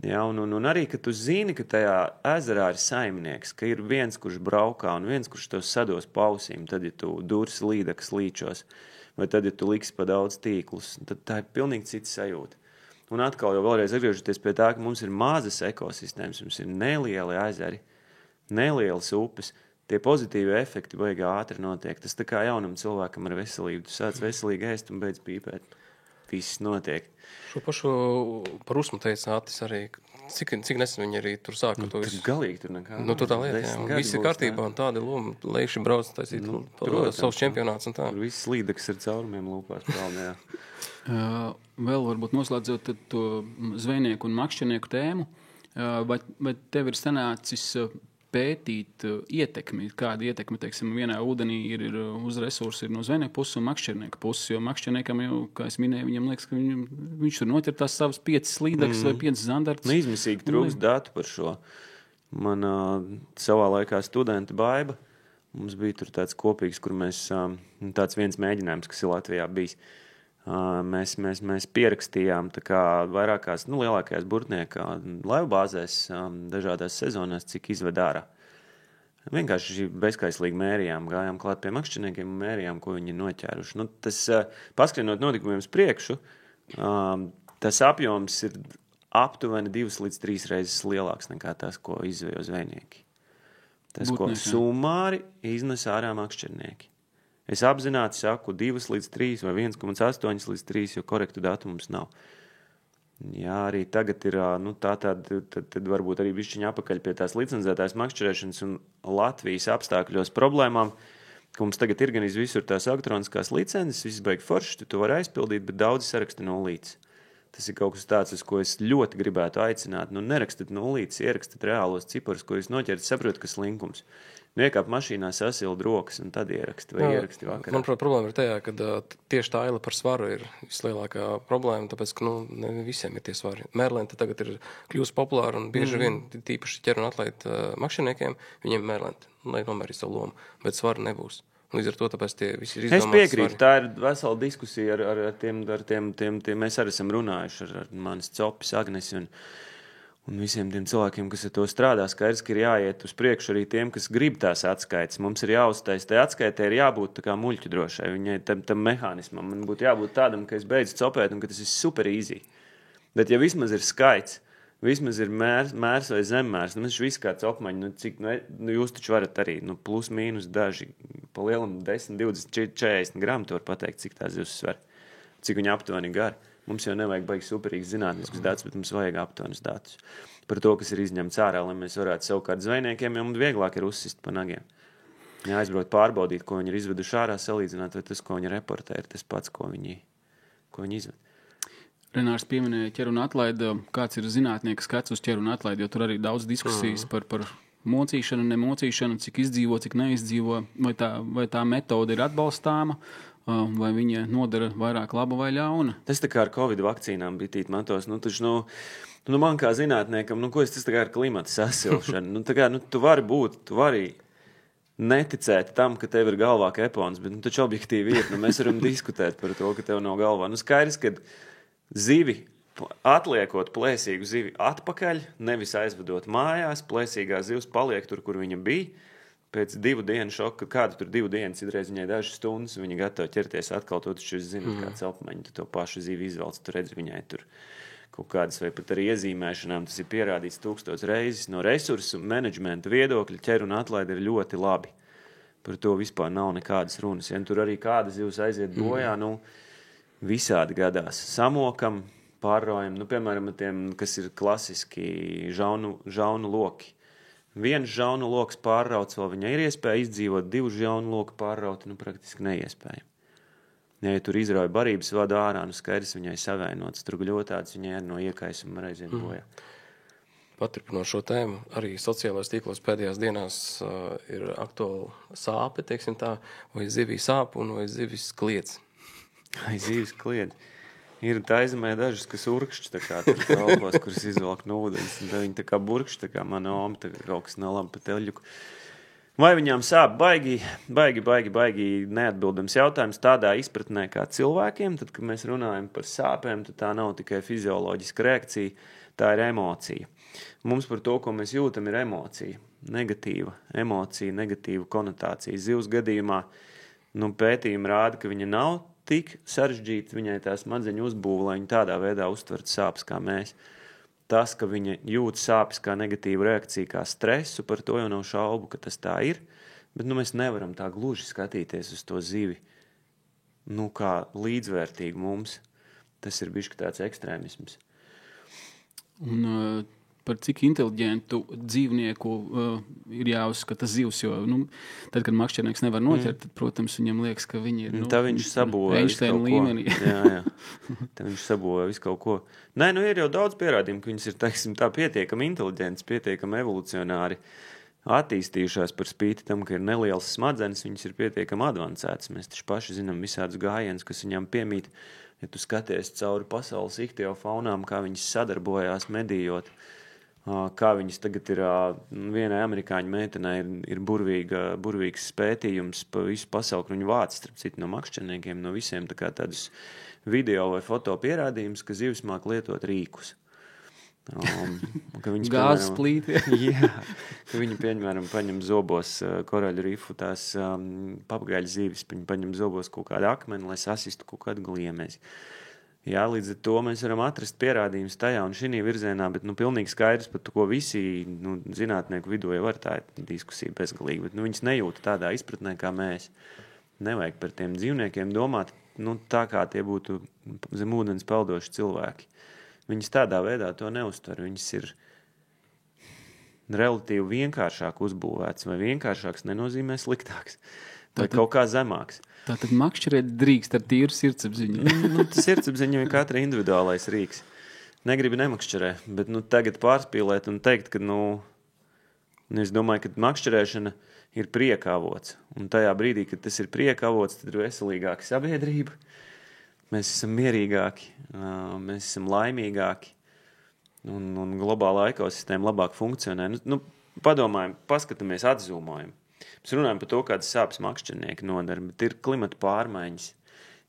Ja, un arī, ka tu zini, ka tajā ezerā ir saimnieks, ka ir viens, kurš braukā un viens, kurš tev sados pausīm, tad, ja tu dursi līdekas līčos, vai tad, ja tu liksi pa daudz tīklus, tad tā ir pilnīgi cita sajūta. Un atkal jau vēlreiz atgriežoties pie tā, ka mums ir mazas ekosistēmas, mums ir nelieli ezeri, nelielas upes, tie pozitīvi efekti baigi ātri notiek. Tas tā kā jaunam cilvēkam ar veselību. Tu sāc veselīgi ēst un beidz pīpēt. viss notiek. Šo pašu par Usmu teica Atis arī. Cik nesen viņi arī tur sāka to visu? Galīgi tur nekā. Nu, tur tā lieta, jā. Viss ir kārtībā un tādi loma. Leikši brauc taisīt savus čempionāts un tā. Tur viss slīdeks ar caurumiem lūpās pelnē, jā. Vēl varbūt noslēdzot to zvejnieku un makšķernieku tēmu, vai tev ir sanācis pētīt ietekmi, kāda ietekme, teiksim, vienā ūdenī ir uz resursi ir no zvejnieka puses un makšķernieka puses, jo makšķerniekam jau, kā es minēju, viņam liekas, ka viņš tur noķer tās savas 5 slīdeks vai 5 zandarts. Izmisīgi trūks datu par šo. Man savā laikā studenta Baiba, mums bija tur tāds kopīgs, kur mēs, tāds viens mēģinājums, kas ir Latvijā bijis, mēs pierakstījām tā kā vairākās, lielākajās burtniekā laivu bāzēs dažādās sezonās, cik izved ārā. Vienkārši bezkaislīgi mērījām, gājām klāt pie makšķerniekiem un mērījām, ko viņi ir noķēruši. Tas paskrienot notikumiem uz priekšu, tas apjoms ir aptuveni 2 līdz 3 reizes lielāks nekā tas, ko izvejo zvejnieki. Tas, ko summāri iznes ārā makšķernieki. Es apzināti saku 2 līdz 3 vai 1,8 līdz 3, jo korektu datu mums nav. Jā, arī tagad ir, tad varbūt arī bišķiņa apakaļ pie tās licencētās makšķerēšanas un Latvijas apstākļos problēmām, ka mums tagad ir gan visur tās elektroniskās licences, viss baigi forši, tu vari aizpildīt, bet daudzi saraksta nulītes. Tas ir kaut kas tāds, uz ko es ļoti gribētu aicināt. Nerakstiet nulītes, ierakstiet reālos ciparus, ko jūs noķerat, saprotat, kas linkums. Iekāp mašīnā, sasilda rokas un tad ieraksti vai ieraksti vakarā. Manuprāt, problēma ir tajā, ka tieši tā aila par svaru ir vislielākā problēma, tāpēc, ka ne visiem ir tie svari. Mērlenta tagad ir kļūst populāra un bieži vien tīpaši ķer un atlaid makšķerniekiem, viņiem mērlenta, lai nomērī savu lomu, bet svaru nebūs. Līdz ar to, tāpēc tie visi ir izdomāti. Es piekrītu, tā ir vesela diskusija ar tiem, mēs arī esam runājuši ar manis Copis, Agnesi un visiem tiem cilvēkiem, kas ar to strādā. Skaidrs, ka ir jāiet uz priekšu arī tiem, kas grib tās atskaites. Mums ir jāuztais, tai atskaitē ir jābūt tā kā muļķu drošai, viņai tam mehānismam. Man būtu jābūt tādam, ka es beidzu copēt un ka tas ir super easy. Bet ja vismaz ir skaits, vismaz ir mērs vai zemmērs, mēs visi kā copmaņi, jūs taču varat arī, plus mīnus daži, pa lielam 10, 20, 40 gramu, tu var pateikt, cik tā zivs sver, cik viņa aptuveni gara. Mums jau nevajag baigi superīgs zinātniskus datus, bet mums vajag aptuvenas datus par to, kas ir izņemts ārā, lai mēs varētu savukārt zvejniekiem, jo mums vieglāk ir uzsist pa nagiem. Ja aizbraukt pārbaudīt, ko viņi ir izveduši ārā, salīdzināt, vai tas, ko viņi reportē, ir tas pats, ko viņi izved. Renārs pieminēja ķeru un atlaidi, kāds ir zinātnieka skats uz ķeru un atlaidi, jo tur arī daudz diskusijas par mocīšanu, nemocīšanu, cik izdzīvo, cik neizdzīvo, vai tā metode ir atbalstāma, vai viņa nodara vairāk laba vai ļauna. Tas tā kā ar Covid vakcīnām bija tīt matos. Man kā zinātniekam, ko es tas tā kā ar klimata sasilšanu? Tu vari būt, tu vari neticēt tam, ka tev ir galvā kepons, bet taču objektīvi ir. Mēs varam diskutēt par to, ka tev nav galvā. Skaidrs, ka zivi, atliekot plēsīgu zivi atpakaļ, nevis aizvedot mājās, plēsīgā zivs paliek tur, kur viņa bija. Pēc 2 dienu šoka, kādu tur 2 dienas, citreiz viņai dažas stundas, viņa gatava ķerties atkal, to taču jūs zināt, kā celpmaņi, tu to pašu zivi izvelc, tu redz viņai tur kaut kādas vai pat arī iezīmēšanām, tas ir pierādīts 1000 reizes. No resursu menedžmenta viedokļa ķer un atlaide ir ļoti labi. Par to vispār nav nekādas runas. Ja tur arī kāda zivs aiziet bojā, visādi gadās. Samokam, pārraujam, piemēram, tiem, kas ir klasiski žaunu loki. Viens žaunu loks pārrauts, vēl viņai ir iespēja izdzīvot, 2 žaunu loku pārrauti, praktiski neiespējami. Ja tur izrauja barības vadu ārā, skaidrs viņai savēnots, tur gļotāds, viņai ir no iekaisuma reizēm bojā. Paturpinot šo tēmu, arī sociālajos tīklos pēdējās dienās ir aktuāla sāpe, teiksim tā, vai zivī sāp un vai zivis kliedz. Ai, zivis kliedz. Ir taizemē dažas, kas urkšķi, tā kā tur kalpos, kuras izvelk no ūdens, un viņi tā kā burkšķi, tā kā mana oma, tā kā kaut kas nav labi pa teļuku. Vai viņām sāp? Baigi neatbildams jautājums tādā izpratnē kā cilvēkiem, tad, kad mēs runājam par sāpēm, tad tā nav tikai fizioloģiska reakcija, tā ir emocija. Mums par to, ko mēs jūtam, ir emocija, negatīva konotācija. Zivs gadījumā, pētījumi rāda, ka viņa nav tik sarežģīta, viņai tā smadzeņu uzbūve, lai viņa tādā veidā uztvertu sāpes kā mēs. Tas, ka viņa jūt sāpes kā negatīvu reakciju, kā stresu, par to jau nav šaubu, ka tas tā ir, bet mēs nevaram tā gluži skatīties uz to zivi, kā līdzvērtīgu mums. Tas ir bišķi tāds ekstrēmisms. Un par cik inteliģentu dzīvnieku ir jāuzskata zivs, jo, tad, kad makšķernieks nevar noķert, tad, protams, viņam liekas, ka viņi ir, Tā viņš sabūvē visu kaut līmenī. ko. Jā. Tā viņš sabūvē visu kaut ko. Nē, ir jau daudz pierādījumu, ka viņas ir, teiksim, tā pietiekami inteliģents, pietiekami evolucionāri attīstījušās par spīti tam, ka ir nelielas smadzenes, viņas ir pietiekami advancētas. Mēs taču paši zinām visādus gājienus, kas viņām piemīt. Ja tu skaties cauri pasaules ihtiofaunām, kā viņas sadarbojās medījot, kā viņas tagad ir, vienai amerikāņu meitenei ir burvīgs pētījums pa visu pasauli, viņu vāc, starp citu, no makšķerniekiem, no visiem tā kā tādus video vai foto pierādījumus, ka zivs māk lietot rīkus. Gāzes plīti. Jā, ka viņi, piemēram, paņem zobos koraļu rifu, tās papagaļu zīves, viņi paņem zobos kaut kādu akmeni, lai sasistu kaut kādu gliemezi. Jā, līdz ar to mēs varam atrast pierādījumus tajā un šī virzienā, bet pilnīgi skaidrs par to, ko visi zinātnieku vidū jau var tā diskusija bezgalīgi, bet viņas nejūta tādā izpratnē, kā mēs. Nevajag par tiem dzīvniekiem domāt, tā kā tie būtu zem ūdens peldoši cilvēki. Viņas tādā veidā to neuztver. Viņas ir relatīvi vienkāršāk uzbūvēts, vai vienkāršāks nenozīmē sliktāks, vai kaut kā zemāks. Tātad makšķerēt drīkst ar tīru sirdsapziņu. Tas sirdsapziņa ir katra individuālais rīks. Negribi nemakšķerē, bet tagad pārspīlēt un teikt, ka, es domāju, ka makšķerēšana ir prieka avots. Un tajā brīdī, kad tas ir prieka avots, tad ir veselīgāka sabiedrība. Mēs esam mierīgāki, mēs esam laimīgāki un globālā ekosistēma labāk funkcionē. Padomājam, paskatāmies, atzūmojam. Mēs runājam par to, kādas sāpes makšķernieki nodara, bet ir klimata pārmaiņas,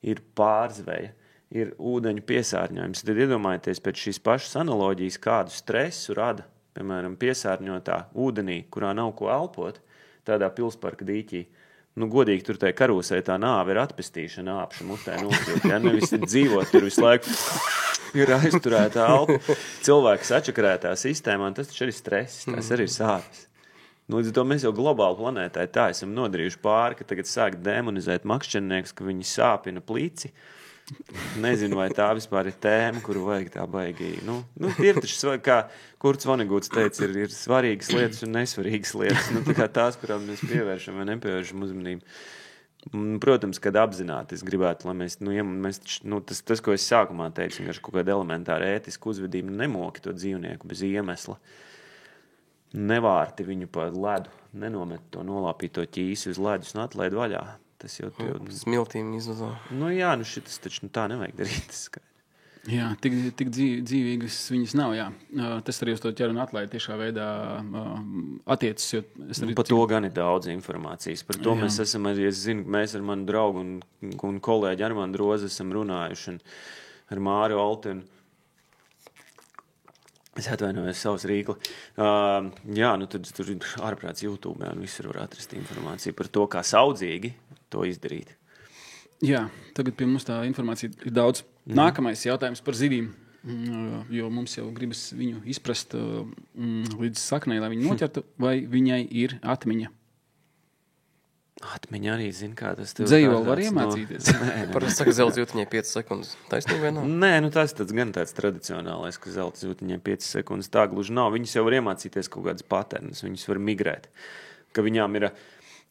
ir pārzveja, ir ūdeņu piesārņojums. Tad iedomājieties pēc šīs pašas analoģijas, kādu stresu rada, piemēram, piesārņotā ūdenī, kurā nav ko elpot, tādā pilsparka dīķī. Godīgi tur tai karūsē tā nāve ir atpestīšana, āpša mutē nokļūt. Ja? Nevis dzīvot tur visu laiku ir aizturētā elpa. Cilvēks atčakarētā sistēmā, tas taču arī stress, tas arī sāpes. Līdz ar to mēs jau globāli planētā tā esam nodarījuši pāri, ka tagad sāk demonizēt makšķernieks, ka viņi sāpina plici. Nezinu, vai tā vispār ir tēma, kuru vajag tā baigi. Ir taču, kā Kurts Vonneguts teica, ir svarīgas lietas un nesvarīgas lietas. Tā kā tās, kurām mēs pievēršam vai nepievēršam uzmanību. Protams, kad apzināti es gribētu, lai mēs, tas, ko es sākumā teicu, vienkārši kaut kāda elementāra ētiska uzvedība nemoki to dzīvnieku bez iemesla. Nevārti viņu pa ledu, nenomet to nolāpīto ķīsi uz ledus un atlaid vaļā. Tas jau smiltīm izvazā. Šitas taču tā nevajag darīt. Jā, tik dzīvīgas viņas nav, jā. Tas arī uz to ķer un atlaid tiešā veidā attiecas, jo es arī... Par to gan ir daudz informācijas. Par to mēs esam arī, es zinu, mēs ar manu draugu un kolēģi Armandu Rozi esam runājuši un ar Māri Olti un es atvainojos savus rīkli. Tad tur ir ārprāts YouTube un visur var atrast informāciju par to, kā saudzīgi to izdarīt. Jā, tagad pie mums tā informācija ir daudz. Nākamais jautājums par zivīm, jo mums jau gribas viņu izprast līdz saknei, lai viņu noķertu, vai viņai ir atmiņa? Atmiņa arī zina, kā tas tev dzejoli var iemācīties. Parasti saka, zelta zivtiņai 5 sekundes. Taisnība nav? Nē, tas gan tāds tradicionālais, ka zelta zivtiņai 5 sekundes. Tā gluži nav. Viņas jau var iemācīties kaut kādas patērnas. Viņas var migrēt. Ka viņām ir,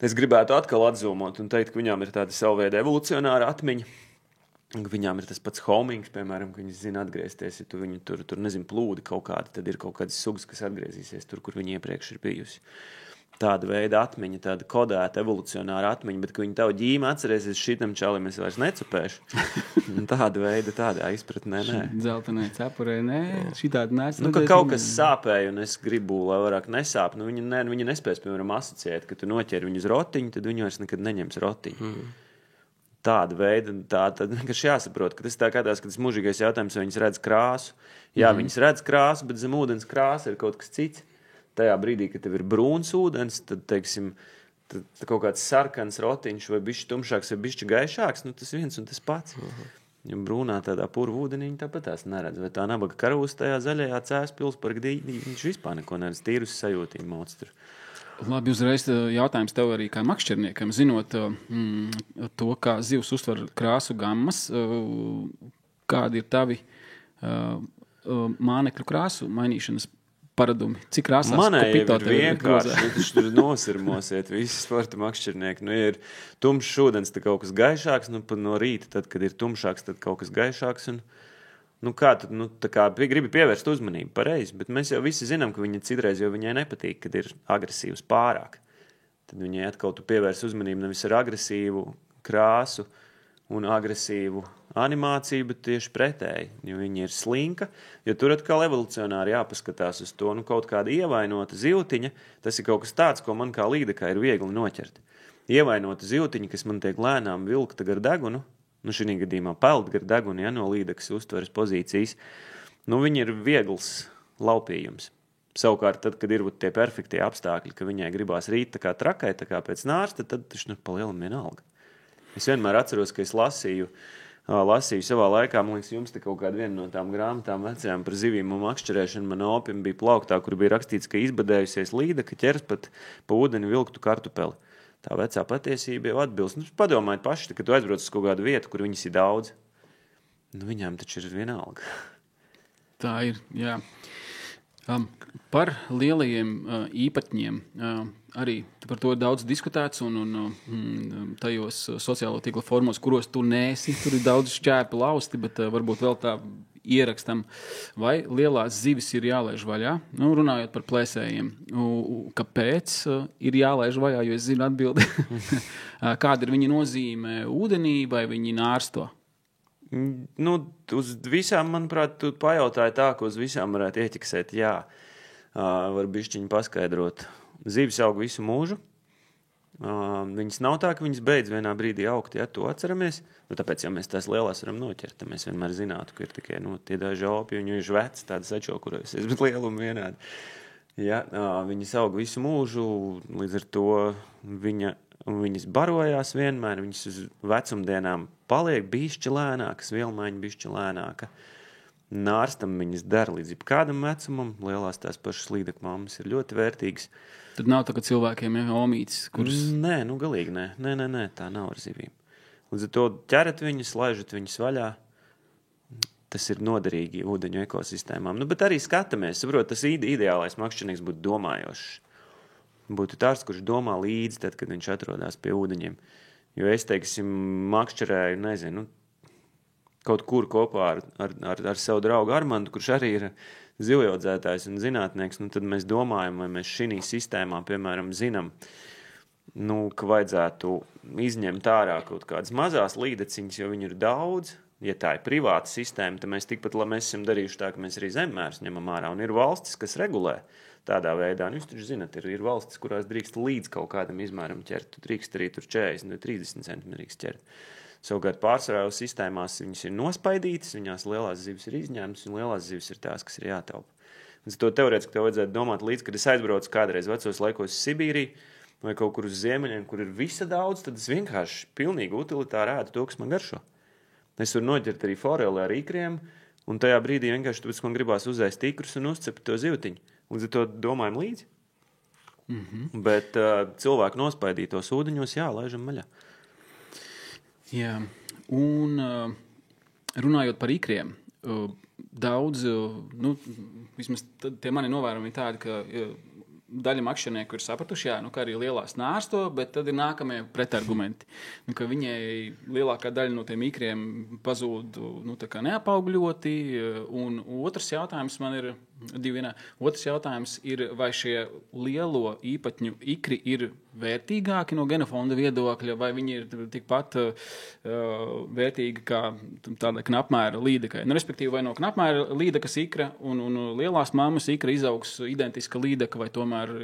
es gribētu atkal atzūmot un teikt, ka viņām ir tāda savveida evolucionāra atmiņa. Viņām ir tas pats homings, piemēram, ka viņas zina atgriezties. Ja tu viņu tur nezinu, plūdi kaut kādi, tad ir kaut kādas sugas, kas atgriezīsies tur, kur viņi iepriekš ir bijusi. Tāda veida atmiņa, tāda kodēta evolucionāra atmiņa, bet, ka viņi tavu ģīmi atcerēsies šitam čalim, es vairs necupēšu. Tāda veida, tādā izpratnē, nē. Dzeltenē cepurē, nē, šitādi nec. Ka kaut kas sāpēja un es gribu, lai vairāk nesāp. Viņi nespēs, piemēram, asociēt, ka tu noķeri viņu uz rotiņu, tad viņi vairs nekad neņems rotiņu. Tāda veida, tad vienkārši jāsaprot, ka tas tā kādās, ka tas mūžīgais jautājums, vai viņas redz krāsu. Jā, viņas redz krāsu, bet zem ūdens krāsa ir kaut kas cits. Tajā brīdī, kad tev ir brūns ūdens, tad, teiksim, tad kaut kāds sarkans rotiņš vai bišķi tumšāks vai bišķi gaišāks, tas viens un tas pats. Ja brūnā tādā purvu ūdenī, tāpat tās neredz. Vai tā nabaga karūs tajā zaļajā Cēspils par gdīņi, viņš vispār neko neredz, tīrus sajūtīm moc tur. Labi, uzreiz jautājums tev arī kā makšķerniekam, zinot to, kā zivs uztver krāsu gammas, kādi ir tavi mānekļu krāsu mainīšanas paradumi? Cik krāsās Manējiem ir vienkārši, viņš tur nosirmosiet visi sporta makšķernieki. Nu, ja ir tumšs ūdens, tad kaut kas gaišāks, nu, no rīta, tad, kad ir tumšāks, tad kaut kas gaišāks. Un, nu, kā tad, nu, tā kā gribi pievērst uzmanību, pareizi, bet mēs jau visi zinām, ka viņa citreiz jau viņai nepatīk, kad ir agresīvs pārāk. Tad viņai atkal tu pievērs uzmanību nevis ar agresīvu krāsu un agresīvu animāciju, bet tieši pretēji, jo viņa ir slinka, jo tur atkal evolucionāri jāpaskatās uz to, nu, kaut kāda ievainota zivtiņa, tas ir kaut kas tāds, ko man kā līdekā ir viegli noķert. Ievainota zivtiņa, kas man tiek lēnām vilkta gar degunu, nu, šī gadījumā peld gar degunu, ja, no līdekas uztveres pozīcijas, nu, viņa ir viegls laupījums. Savukārt, tad, kad ir tie perfektie apstākļi, ka viņai gribās rīt tā kā trakai, tā kā pēc nārsta, tad taču pa lielam vienalga. Es vienmēr atceros, ka es lasīju savā laikā, man liekas, jums te kaut kāda viena no tām grāmatām vecajām par zivīm un makšķerēšanu, man opim bija plauktā, kur bija rakstīts, ka izbadējusies līdeka ķers pat pa ūdeni vilktu kartupeli. Tā vecā patiesība jau atbilst. Nu, padomājiet paši, ka tu aizbrauc uz kaut kādu vietu, kur viņas ir daudz. Nu, viņām taču ir vienalga. Tā ir, jā. Par lielajiem īpatņiem arī par to ir daudz diskutēts un tajos sociālo tīkla formos, kuros tu neesi, tur ir daudz šķēpi lausti, bet varbūt vēl tā ierakstam, vai lielās zivis ir jālaiž vaļā, nu, runājot par plēsējiem. Kāpēc ir jālaiž vaļā, jo es zinu atbildi. Kāda ir viņa nozīme ūdenī, vai viņi nārsto? Nu, uz visām, manuprāt, tu pajautāji tā, ka uz visām varētu ieķiksēt, jā. Var bišķiņi paskaidrot. Zivis aug visu mūžu. Viņas nav tā, ka viņas beidz vienā brīdī augt, ja to atceramies. Nu, tāpēc, ja mēs tās lielās varam noķert, tad mēs vienmēr zinātu, ka ir tikai tie daži aupi, un viņš vec tāda sačokurojusies, bet lielumu vienādi. Ja, viņas aug visu mūžu, līdz ar to viņas barojās vienmēr, viņas uz vecumdienām paliek bišķi lēnākas, vielmaiņa bišķi lēnāka. Nārstam viņas dara līdz kādam vecumam, lielās tās pašas līdekmāmas ir ļoti vērtīgas. Tad nav tā, ka cilvēkiem ir omītes, kuras... Nē, nu galīgi nē. Nē, tā nav ar zivīm. Līdz ar to ķerat viņas, laižat viņas vaļā. Tas ir noderīgi ūdeņu ekosistēmām. Nu, bet arī skatāmies, saprot, tas ideālais makšķernieks būtu domājošs. Būtu tāds, kurš domā līdzi, tad, kad viņš atrodas pie ūdeņiem. Jo es, teiksim, makšķerēju, nezinu, kaut kur kopā ar savu draugu Armandu, kurš arī ir zivjaudzētājs un zinātnieks, nu tad mēs domājam, vai mēs šī sistēmā, piemēram, zinām, nu, ka vajadzētu izņemt ārā kaut kādas mazās līdeciņas, jo viņu ir daudz. Ja tā ir privāta sistēma, tad mēs tikpat mēs esam darījuši tā, ka mēs arī zemmērus ņemam ārā. Un ir valstis, kas regulē tādā veidā. Nu, jūs taču zināt, ir valstis, kurās drīkst līdz kaut kādam izmēram ķert. Tu drīkst arī tur 40 vai 30 centimetrīgs ķert. Savukārt pārsvarā sistēmās viņas ir nospaidītas, viņās lielās zivis ir izņemtas, un lielās zivis ir tās, kas ir jātaupa. Un to teorētiski tev vajadzētu domāt līdz, kad es aizbraucu kādreiz vecos laikos uz Sibīriju vai kaut kur uz ziemeļiem, kur ir visa daudz, tad es vienkārši pilnīgi utilitāri ēdu to, kas man garšo. Es varu noķert arī foreli ar ikriem, un tajā brīdī vienkārši tāpēc man gribās uzēst ikrus un uzcept to zivtiņu. Līdz ar to domājam līdzi. Mm-hmm. Bet cilvēku nospaidītos ūdeņos, jā, laižam maļā. Jā, un runājot par ikriem, daudz, nu, vismaz tie mani novērojumi tādi, ka daļa makšķernieku ir sapratuši, jā, nu, ka arī lielās nārsto, bet tad ir nākamie pretargumenti. Nu, ka viņai lielākā daļa no tiem ikriem pazūd, nu, tā kā neapaugļoti, un otrs jautājums man ir Otrs jautājums ir, vai šie lielo īpatņu ikri ir vērtīgāki no genofonda viedokļa, vai viņi ir tikpat vērtīgi kā tāda knapmēra līdekai. Nu, respektīvi, vai no knapmēra līdekas ikra un lielās mammas ikra izaugs identiska līdeka, vai tomēr...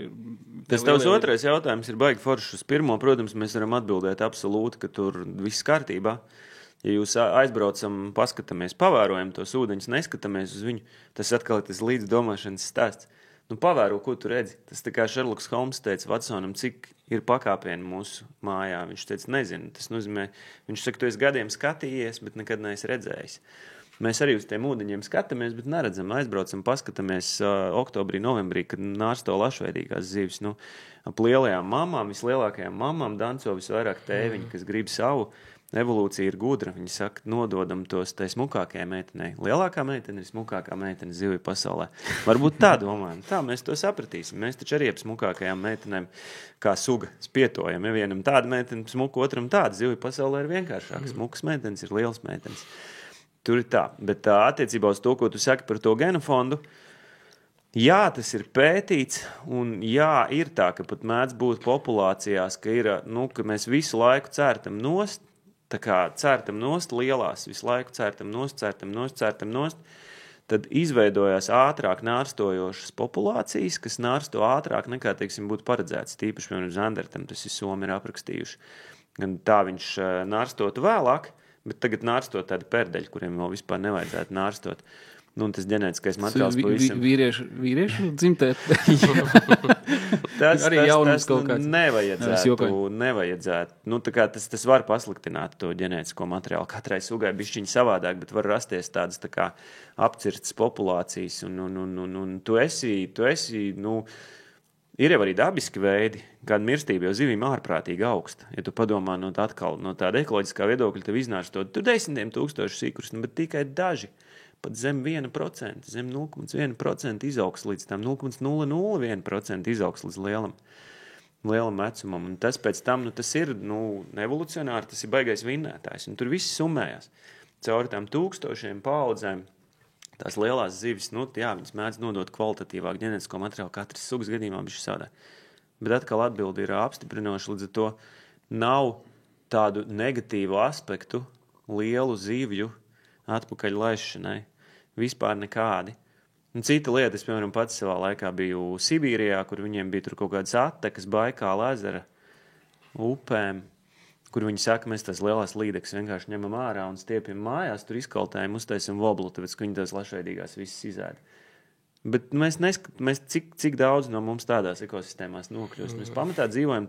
Tas tavs otrais jautājums ir baigi foršs. Uz pirmo, protams, mēs varam atbildēt absolūti, ka tur viss kārtībā. Ja jūs aizbraucam, paskatāmies, pavērojam tos ūdeņus, neskatāmies uz viņu, tas atkal ir tas līdzdomāšanas stāsts. Nu, pavēro, ko tu redzi. Tas tā kā Šerloks Holms teica Vatsonam, cik ir pakāpieni mūsu mājā. Viņš teica, nezinu. Tas nozīmē, viņš saka, tu esi gadiem skatījies, bet nekad neesi redzējis. Mēs arī uz tiem ūdeņiem skatāmies, bet neredzam. Aizbraucam, paskatāmies oktobrī, novembrī, kad nārsto lašveidīgās zivis. Nu, ap lielajām mamām, vislielākajām mamām danco visvairāk tēviņi, kas grib savu. evolūcija ir gudra. Viņi saka, nododam tos tai smukākajai meitenei. Lielākā meitene ir smukākā meitene zivju pasaulē. Varbūt tā domājam. Tā mēs to sapratīsim. Mēs taču arī ap smukākajām meitenēm kā suga spietojam. Ja vienam tāda meitene smuka, otram tāda. Zivju pasaulē ir vienkāršāk. Smukas meitenes ir lielas meitenes. Tur ir tā. Bet attiecībā uz to, ko tu saki par to genofondu, jā, tas ir pētīts, un jā, ir tā, ka pat mēdz būt populācijās, ka ir, ka mēs visu laiku cērtam nost, tā kā cērtam nost lielās, visu laiku cērtam nost, tad izveidojās ātrāk nārstojošas populācijas, kas nārsto ātrāk nekā, teiksim, būtu paredzēts. Tīpaši, piemēram, Zandertam, tas ir Somi ir aprakstījuši. Gan tā viņš nārstotu vēlāk, bet tagad nārstot tādi perdeļi, kuriem vēl vispār nevajadzētu nārstot. Nu, un tas ģenētiskais materiāls pavisam... Vīriešu dzimtē. Tas arī jaunums kaut kāds. Nevajadzētu. Nu, tā kā tas var pasliktināt to ģenētisko materiālu. Katrai sugai bišķiņi savādāk, bet var rasties tādas tā kā apcirtas populācijas. Un tu esi, ir jau arī dabiski veidi, kāda mirstība jau zivīm ārprātīgi augsta. Ja tu padomā no tāda ekoloģiskā viedokļa, tev iznārstot, tur 10 000 sīkurus, bet tikai daži. Pat zem 1%, zem 0,1% izaugs līdz tam 0,001% izaugs līdz lielam vecumam. Un tas pēc tam, tas ir, evolucionāri, tas ir baigais vinnētājs. Un tur viss summējās. Cauri tām tūkstošiem paaudzēm tās lielās zivis, viņas mēdz nodot kvalitatīvāk ģenētisko materiālu katras sugas gadījumā bišķi savādāk. Bet atkal atbildi ir apstiprinoši, līdz ar to nav tādu negatīvu aspektu lielu zivju atpakaļ laišanai. Vispār nekādi. Un cita lieta, es, piemēram, pats savā laikā biju Sibīrijā, kur viņiem bija tur kaut kādas attekas Baikāla ezera upēm, kur viņi saka, mēs tās lielās līdekas vienkārši ņemam ārā un stiepjam mājās, tur izkaltējam, uztaisam voblu, tāpēc, ka viņi tās lašveidīgās visas izēda. Bet mēs cik daudz no mums tādās ekosistēmās nokļūst. Mēs pamatā dzīvojam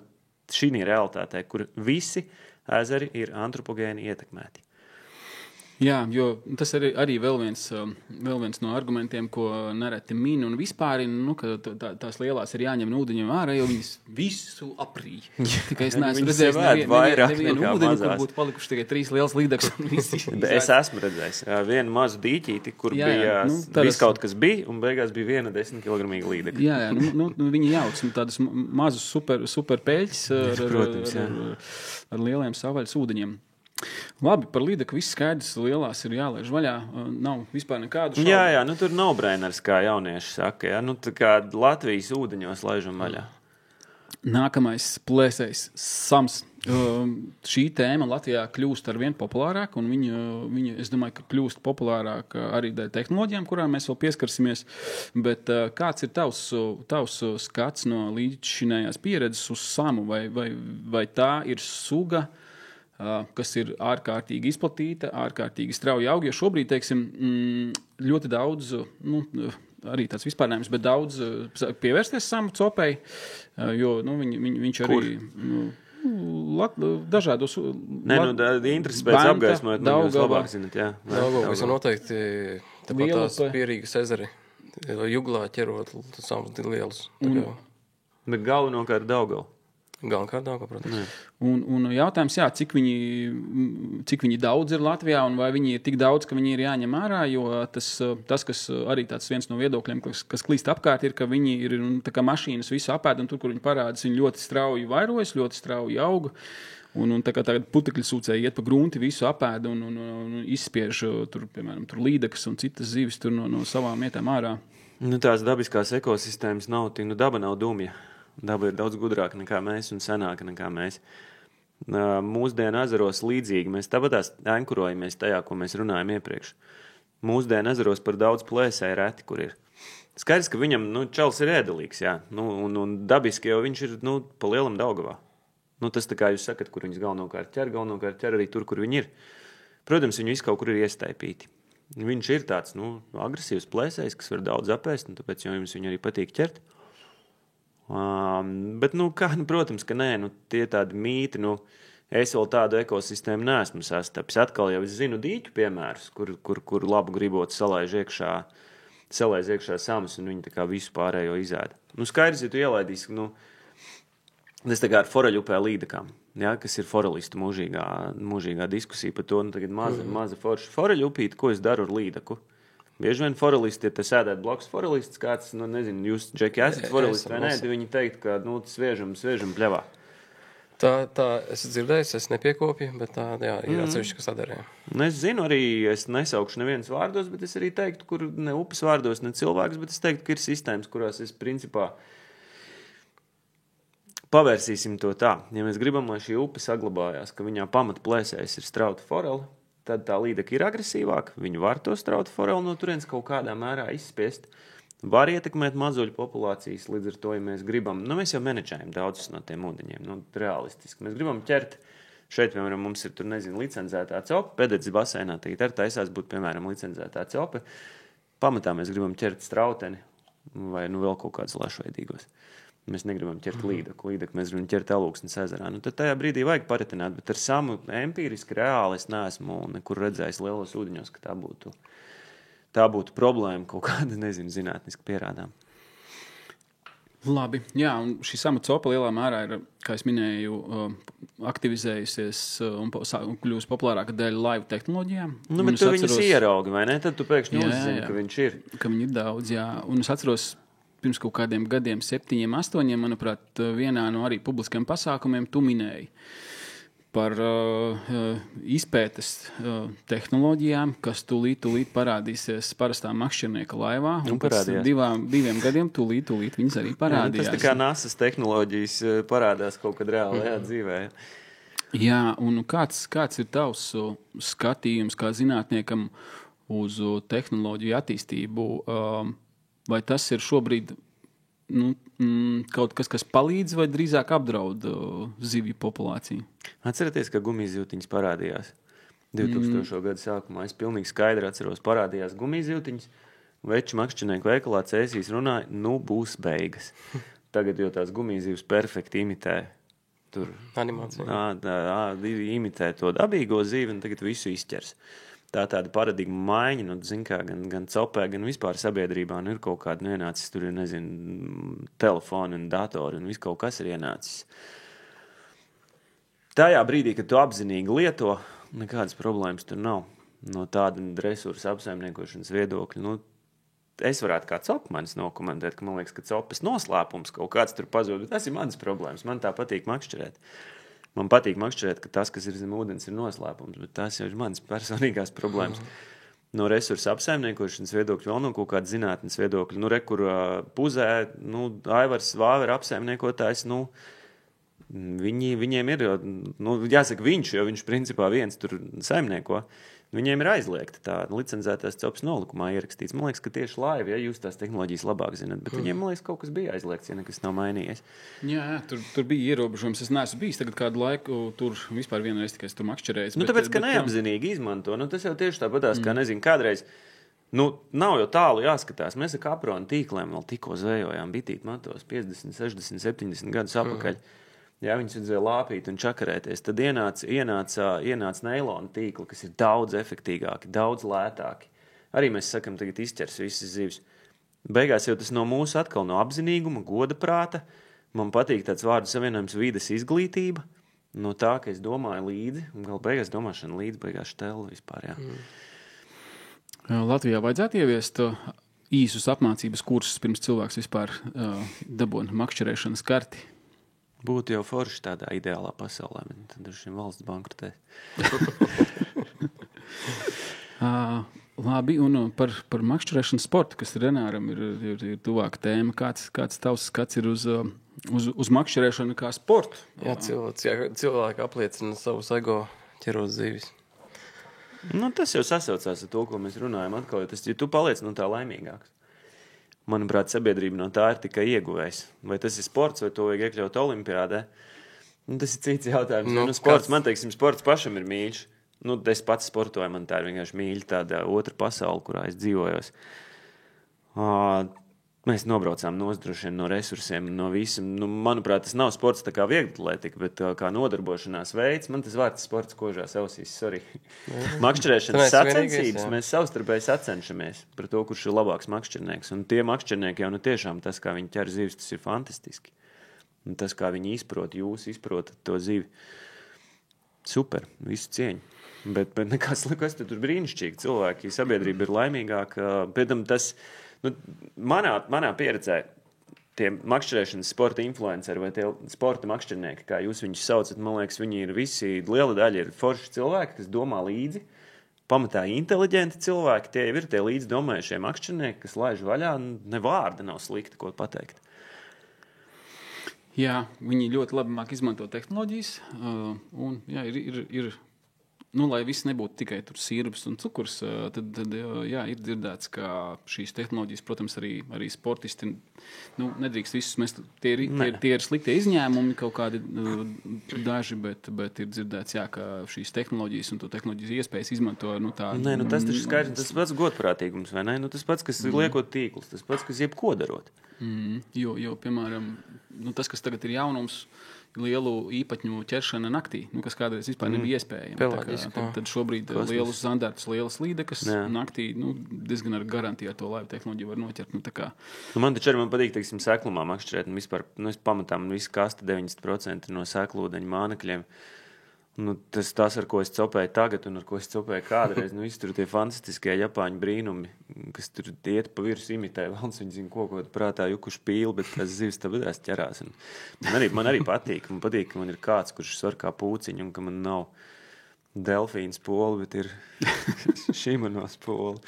šī realitātē, kur visi ezeri ir antropogēni ietekmēti. Jā, jo tas arī vēl viens no argumentiem, ko nereti min un vispār, ka tās lielās ir jāņem no ūdeņiem ārā, jo viņas visu aprīja. Tikai es neesmu redzējis nevienu ūdeņu, kur būtu palikuši tikai 3 liels līdeks. Es esmu redzējis vienu mazu dīķīti, kur bija viss kaut kas bija, un beigās bija viena 10 kilogramīga līdeka. Jā, viņi jauc tādas mazus super peļķis ar lieliem savvaļas ūdeņiem. Labi, par līdeku viss skaidrs, lielās ir jālaiž vaļā, nav vispār nekādu šaubu. Jā, tur no-brainers, kā jaunieši saka, tā kā Latvijas ūdeņos laižam vaļā. Nākamais plēsējs Sams. Šī tēma Latvijā kļūst arvien populārāk, un viņa, es domāju, ka kļūst populārāk arī dēļ tehnoloģijām, kurām mēs vēl pieskarsimies, bet kāds ir tavs skats no līdzšinējās pieredzes uz Samu, vai tā ir suga, kas ir ārkārtīgi izplatīta, ārkārtīgi strauji aug, jo šobrīd, teiksim, ļoti daudz, arī tāds vispārnējums, bet daudz pievērsties Samu copei, jo, viņš arī... dažādos... interesi pēc apgaismojot, jūs labāk zināt, jā. Daugavas ir noteikti tāpat tās Pierīgas ezeri, juglā ķerot Samus lielus. Bet galvenokārt Daugava. Galvenokārt Daugava, protams. Un jautājums, cik viņi daudz ir Latvijā, un vai viņi ir tik daudz, ka viņi ir jāņem ārā, jo tas kas arī tāds viens no viedokļiem, kas klīst apkārt, ir, ka viņi ir tā kā mašīnas visu apēd, un tur, kur viņi parādas, viņi ļoti strauji vairojas, ļoti strauji auga, un tā kā tagad putekļu sūcēji iet pa grunti, visu apēd un izspiež tur, piemēram, tur līdekas un citas zivis tur no savām vietām ārā. Tās dabiskās ekosistēmas nav, daba nav dumja. Daba ir daudz gudrāka nekā mēs un senāka nekā mēs. Mūsdienu ezeros līdzīgi mēs tāpatās ankurojamies tajā, ko mēs runājam iepriekš. Mūsdienu ezeros par daudz plēsēju reti, kur ir. Skaidrs, ka viņam, čals ir ēdelīgs, jā. Un dabiski jau viņš ir, pa lielam Daugavā. Tas tā kā jūs sakat, kur viņas galvenokārt ķer arī tur, kur viņi ir. Protams, viņi visu kaut kur ir iestaipīti. Viņš ir tāds, agresīvs plēsējs, kas var daudz apēst, un tāpēc jau jums viņu arī patīk ķert. Bet, protams, ka nē, tie tādi mīti, es vēl tādu ekosistēmu neesmu sastapis. Atkal jau es zinu dīķu piemērus, kur labu gribot salaiž iekšā Samus, un viņi tā kā visu pārējo izēda. Skaidrs, ja tu ielaidīsi, Tas tā kā ar foreļu upē līdakām, ja, kas ir forelistu mūžīgā diskusija par to, tagad maza forša foreļu upīte, ko es daru ar līdaku. Bieži vien forelisti, ja te sēdēt blakus forelists, kāds, nezinu, jūs, Džeki, esat forelisti vai nē, tad viņi teikt, ka, sviežam pļavā. Tā es dzirdēju, es nepiekopju, bet tā, jā, ir atsevišķi, kas tā dara. Es zinu arī, es nesaukšu nevienas vārdos, bet es arī teiktu, kur ne upes vārdos, ne cilvēks, bet es teiktu, ka ir sistēmas, kurās es principā pavērsīsim to tā. Ja mēs gribam, lai šī upe saglabājās, ka viņā pamata plēsējs ir strauta forela, tad tā līdaka ir agresīvāka, viņi var to strauta forelu no turienes kaut kādā mērā izspiest, var ietekmēt mazuļu populācijas, līdz ar to, ja mēs gribam, mēs jau menedžējam daudzus no tiem ūdeņiem, realistiski. Mēs gribam ķert, šeit, piemēram, mums ir, licencētā copa, Pededzes basēnā, tagad ar taisās būt, piemēram, licencētā copa, pamatā mēs gribam ķert strauteni vai, vēl kaut kādus lašveidīgos. Mēs negribam ķert līdaku, mēs gribam ķert Alūksnes ezerā. Tad tajā brīdī vajag paretināt, bet ar samu empīriski reāli es neesmu nekur redzējis lielos ūdeņos, ka tā būtu problēma kaut kāda, zinātniski pierādām. Labi, jā, un šī sama copa lielā mērā ir, kā es minēju, aktivizējusies un kļūst populārāka dēļ laivu tehnoloģijām. Bet tu viņus ieraugi, vai ne? Tad tu pēkšņi uzzini, ka viņš ir. Ka viņi ir daudz, jā. Un es atceros, pirms kaut kādiem gadiem, 7, 8, manuprāt, vienā no arī publiskiem pasākumiem tu minēji par izpētes tehnoloģijām, kas tūlīt parādīsies parastā makšķernieka laivā. Un pēc 2 gadiem tūlīt viņas arī parādījās. Tas tā kā NASA's tehnoloģijas parādās kaut kad reālajā dzīvē. Jā, un kāds ir tavs skatījums kā zinātniekam uz tehnoloģiju attīstību? Vai tas ir šobrīd kaut kas palīdz vai drīzāk apdraud zivju populāciju? Atcerieties, ka gumijzivtiņas parādījās 2000. Gadu sākumā. Es pilnīgi skaidri atceros, parādījās gumijzivtiņas, veču makšķernieku veikalā cēsīs runāja, būs beigas. Tagad jau tās gumijzivs perfekti imitē tur animāciju. Imitē to dabīgo zivi un tagad visu izķers. Tā tāda paradigma maiņa, gan copē, gan vispār sabiedrībā, ir kaut kāda ienācis, tur ir, telefoni un datori un viss kaut kas ir ienācis. Tajā brīdī, kad tu apzinīgi lieto, nekādas problēmas tur nav. No tāda resursu apsaimniekošanas viedokļa, es varētu kā copmanis nokomentēt, ka man liekas, ka copas noslēpums kaut kāds tur pazūd, bet tas ir manas problēmas, man tā patīk makšķerēt. Man patīk makšķerēt, ka tas, kas ir zem ūdens, ir noslēpums, bet tas jau ir manas personīgās problēmas. No resursu apsaimniekošanas viedokļa, vēl no kaut kāda zinātnes viedokļa. Kur Puzē, Aivars Vāvera apsaimniekotājs, viņiem ir, jāsaka viņš, jo viņš principā viens tur saimnieko, viņiem ir aizliegta tā licencētās copas nolikumā ierakstīts. Man liekas, ka tieši laivi, ja jūs tās tehnoloģijas labāk zināt, bet viņiem, man liekas, kaut kas bija aizliegts, ja nekas nav mainījies. Jā, tur bija ierobežojums. Es neesmu bijis tagad kādu laiku tur vispār vienreiz tikai tur makšķerējis. Tāpēc, ka neapzinīgi izmanto. Tas jau tieši tāpatās, kā kādreiz, nav jau tālu jāskatās. Mēs ar kapronu tīkliem vēl tikko zvejojām bitīt matos 50, 60, 70 gadus apakaļ. Jā, viņas vajadzēja lāpīt un čakarēties. Tad ienāca neilona tīkli, kas ir daudz efektīgāki, daudz lētāki. Arī mēs sakam, tagad izķers visas zivis. Beigās jau tas no mūsu atkal no apzinīguma, goda prāta. Man patīk tāds vārdu savienojums vides izglītība. No tā, ka es domāju līdzi, un gal beigās domāšana līdzi, beigās štela vispār, jā. Latvijā vajadzētu ieviest īsus apmācības kursus, pirms cilvēks vispār dabūna makšķerēšanas karti. Būtu jau forši tādā ideālā pasaulē, bet tad ar šiem valsts bankrotē. Labi, un par makšķerēšanas sportu, kas Renāram ir tuvāka tēma, kāds tavs skats ir uz makšķerēšanu kā sportu? Jā, cilvēki apliecina savus ego ķerot zivis. Tas jau sasaucās ar to, ko mēs runājam atkal, ja tu paliec no tā laimīgāks. Manuprāt, sabiedrība no tā ir tikai ieguvējs. Vai tas ir sports, vai to vajag iekļaut olimpiādē? Tas ir cits jautājums. Sports, man teiksim, sports pašam ir mīļš. Es pats sportoju, man tā ir vienkārši mīļa tāda otra pasaule, kurā es dzīvojos. Mēs nobraucām droši vien no resursiem, no visam. Manuprāt, tas nav sports tā kā vieglatlētika, bet kā nodarbošanās veids. Man tas vārds sports kožās ausīs, sorry. Makšķerēšanas sacensības, mēs savstarpēji sacenšamies par to, kurš ir labāks makšķernieks. Un tie makšķernieki jau tiešām tas, kā viņi ķer zivis, tas ir fantastiski. Un tas, kā viņi izprot, jūs izprotat to zivi. Super, visu cieņu. Bet nekas likas, tur brīnišķīgi cilvēki. Sabiedrība ir laimīgāka. Pēc tam tas, manā pieredzē, tie makšķerēšanas sporta influenceri vai tie sporta makšķernieki, kā jūs viņus saucat, man liekas, viņi ir visi, liela daļa ir forši cilvēki, kas domā līdzi. Pamatā inteliģenti cilvēki, tie ir tie līdzi domājušie makšķernieki, kas laiž vaļā, ne vārda nav slikti, ko pateikt. Jā, viņi ļoti labi māk izmantot tehnoloģijas, un jā, ir lai viss nebūtu tikai tur sirps un cukurs, tad jā, ir dzirdēts, ka šīs tehnoloģijas, protams, arī sportisti, nedrīkst visus mest. Tie ir sliktie izņēmumi kaut kādi daži, bet ir dzirdēts, jā, ka šīs tehnoloģijas un to tehnoloģijas iespējas izmanto, tā. Nē, tas taču skaidrs, tas pats godprātīgums, vai ne? Tas pats, kas liekot tīklus, tas pats, kas jebko darot. Jo, piemēram, tas, kas tagad ir jaunums, lielu īpatņu ķeršana naktī, kas kādreiz vispār nebija iespējama. Tad šobrīd lielus zandartus, lielas līdekas naktī, diezgan ar garantiju ar to laivu tehnoloģiju var noķert. Man taču arī patīk, teiksim, seklumā makšķerēt, un vispār, es pamatām visu kastu 90% no seklūdeņu mānekļiem. Tas, ar ko es copēju tagad un ar ko es copēju kādreiz, visi tur tie fantastiskie Japāņu brīnumi, kas tur iet pa virs imitē, valns viņi zina, ko prātā jukuši pīli, bet tās zivs tabedēs ķerās. Man arī patīk. Man patīk, ka man ir kāds, kurš svar kā pūciņu, un ka man nav delfīns poli, bet ir šimanos poli.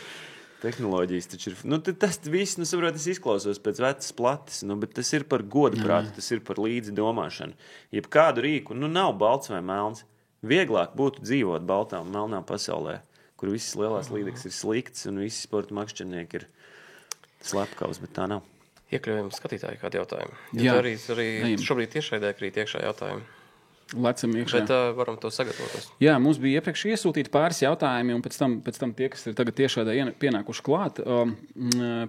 Tehnoloģijas taču ir. Tas viss, saprot, es izklausos pēc vecas plates, bet tas ir par godprātu, tas ir par līdzi domāšanu. Jeb kādu rīku, nav balts vai melns. Vieglāk būtu dzīvot baltā un melnā pasaulē, kur visas lielās līdekas ir sliktas un visi sporta makšķernieki ir slepkavas, bet tā nav. Iekļaujam skatītāju kādu jautājumu. Jā, arī šobrīd tiešraidē krīt iekšā jautājumu. Lecam iekšā. Bet varam to sagatavoties. Jā, mums bija iepriekš iesūtīti pāris jautājumi, un pēc tam tie, kas ir tagad tiešādā pienākuši klāt.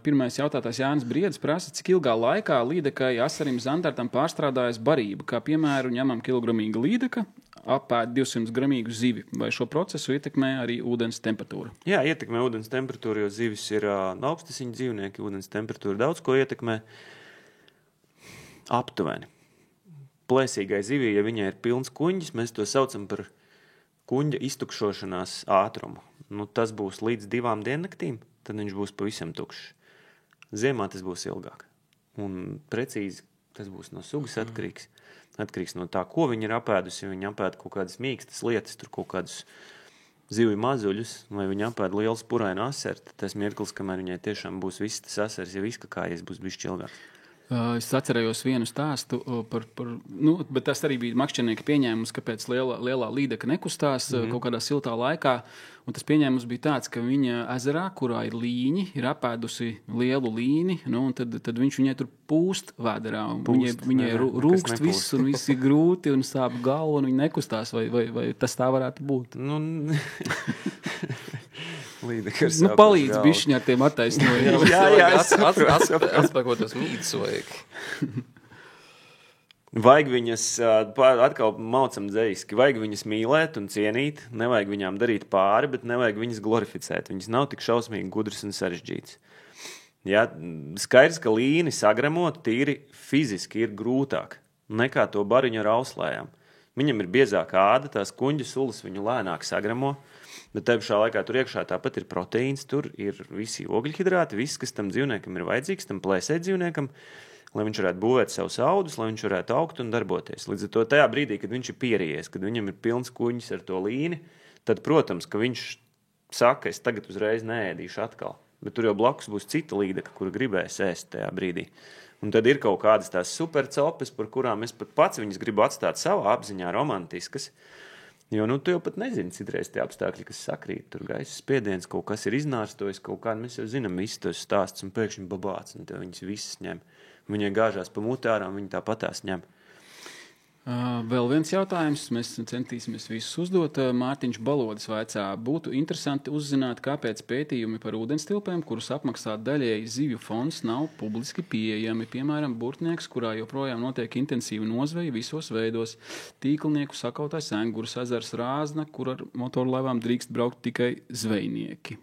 Pirmais jautātājs Jānis Briedis prasa, cik ilgā laikā līdekai asarim zandartam pārstrādājas barība, kā piemēru ņemam kilogramīga līdeka, apēd 200 gramīgu zivi. Vai šo procesu ietekmē arī ūdens temperatūra? Jā, ietekmē ūdens temperatūra, jo zivis ir augstasiņu dzīvnieki, ūdens temperatūra daudz ko ietekmē. Aptuveni. Plēsīgai zivī, ja viņai ir pilns kuņģis, mēs to saucam par kuņģa iztukšošanās ātrumu. Tas būs līdz 2 diennaktīm, tad viņš būs pavisam tukšs. Ziemā tas būs ilgāk. Un precīzi tas būs no sugas atkarīgs. Atkarīgs no tā, ko viņi ir apēdusi. Ja viņi apēd kaut kādas mīkstas lietas, tur kaut kādus zivju mazuļus, vai viņi apēd lielu spurainu asaru, tad tas mirklis, kamēr viņai tiešām būs viss tas asars, ja izkakājies, būs bišķi ilgāk. Es atcerējos vienu stāstu, bet tas arī bija makšķernieka pieņēmums, ka pēc lielā līdeka nekustās kaut kādā siltā laikā. Un tas pieņēmums bija tāds, ka viņa ezerā, kurā ir līņi, ir apēdusi lielu līni, un tad viņš viņai tur pūst vēderā. Viņai rūkst viss, un viss ir grūti, un sāp galva, un viņa nekustās. Vai tas tā varētu būt? Palīdz bišķiņ ar tiem attaisnojumiem. Jā, atspēkotos mītus vajag. Vajag viņas, atkal maucam dzeiski, vajag viņas mīlēt un cienīt, nevajag viņām darīt pāri, bet nevajag viņas glorificēt. Viņas nav tik šausmīgi gudras un sarežģītas. Jā, skaidrs, ka līni sagramot tīri fiziski ir grūtāk nekā to bariņu ar auslējām. Viņam ir biezāka āda, tās kuņģa sulas viņu lēnāk sagramo. Bet te pašā laikā tur iekšā tāpat ir proteīns, tur ir visi ogļhidrāti, viss, kas tam dzīvniekam ir vajadzīgs, tam plēsēt dzīvniekam, lai viņš varētu būvēt savus audus, lai viņš varētu augt un darboties. Līdz ar to tajā brīdī, kad viņš ir pierījies, kad viņam ir pilns kuņģis ar to līni, tad, protams, ka viņš saka, es tagad uzreiz neēdīšu atkal. Bet tur jau blakus būs cita līdeka, kura gribēs ēst tajā brīdī. Un tad ir kaut kādas tās supercopes, par kurām es pat pats viņas gribu atstāt savā apziņā romantiskas. Jo, tu jau pat nezini citreiz tie apstākļi, kas sakrīt. Tur gaisa spiediens, kaut kas ir iznārstojis, kaut kādu mēs jau zinām visus tos stāstus, un pēkšņi babāts, un tev viņas visas ņem. Viņai gāžās pa mutārām, viņi tāpatās ņem. Vēl viens jautājums, mēs centīsimies visus uzdot. Mārtiņš Balodis vaicā, būtu interesanti uzzināt, kāpēc pētījumi par ūdenstilpēm, kurus apmaksā daļēji zivju fonds, nav publiski pieejami. Piemēram, Burtnieks, kurā joprojām notiek intensīva nozveja visos veidos. Tīklnieku sakautais Engures ezers Rāzna, kur ar motorlaivām drīkst braukt tikai zvejnieki.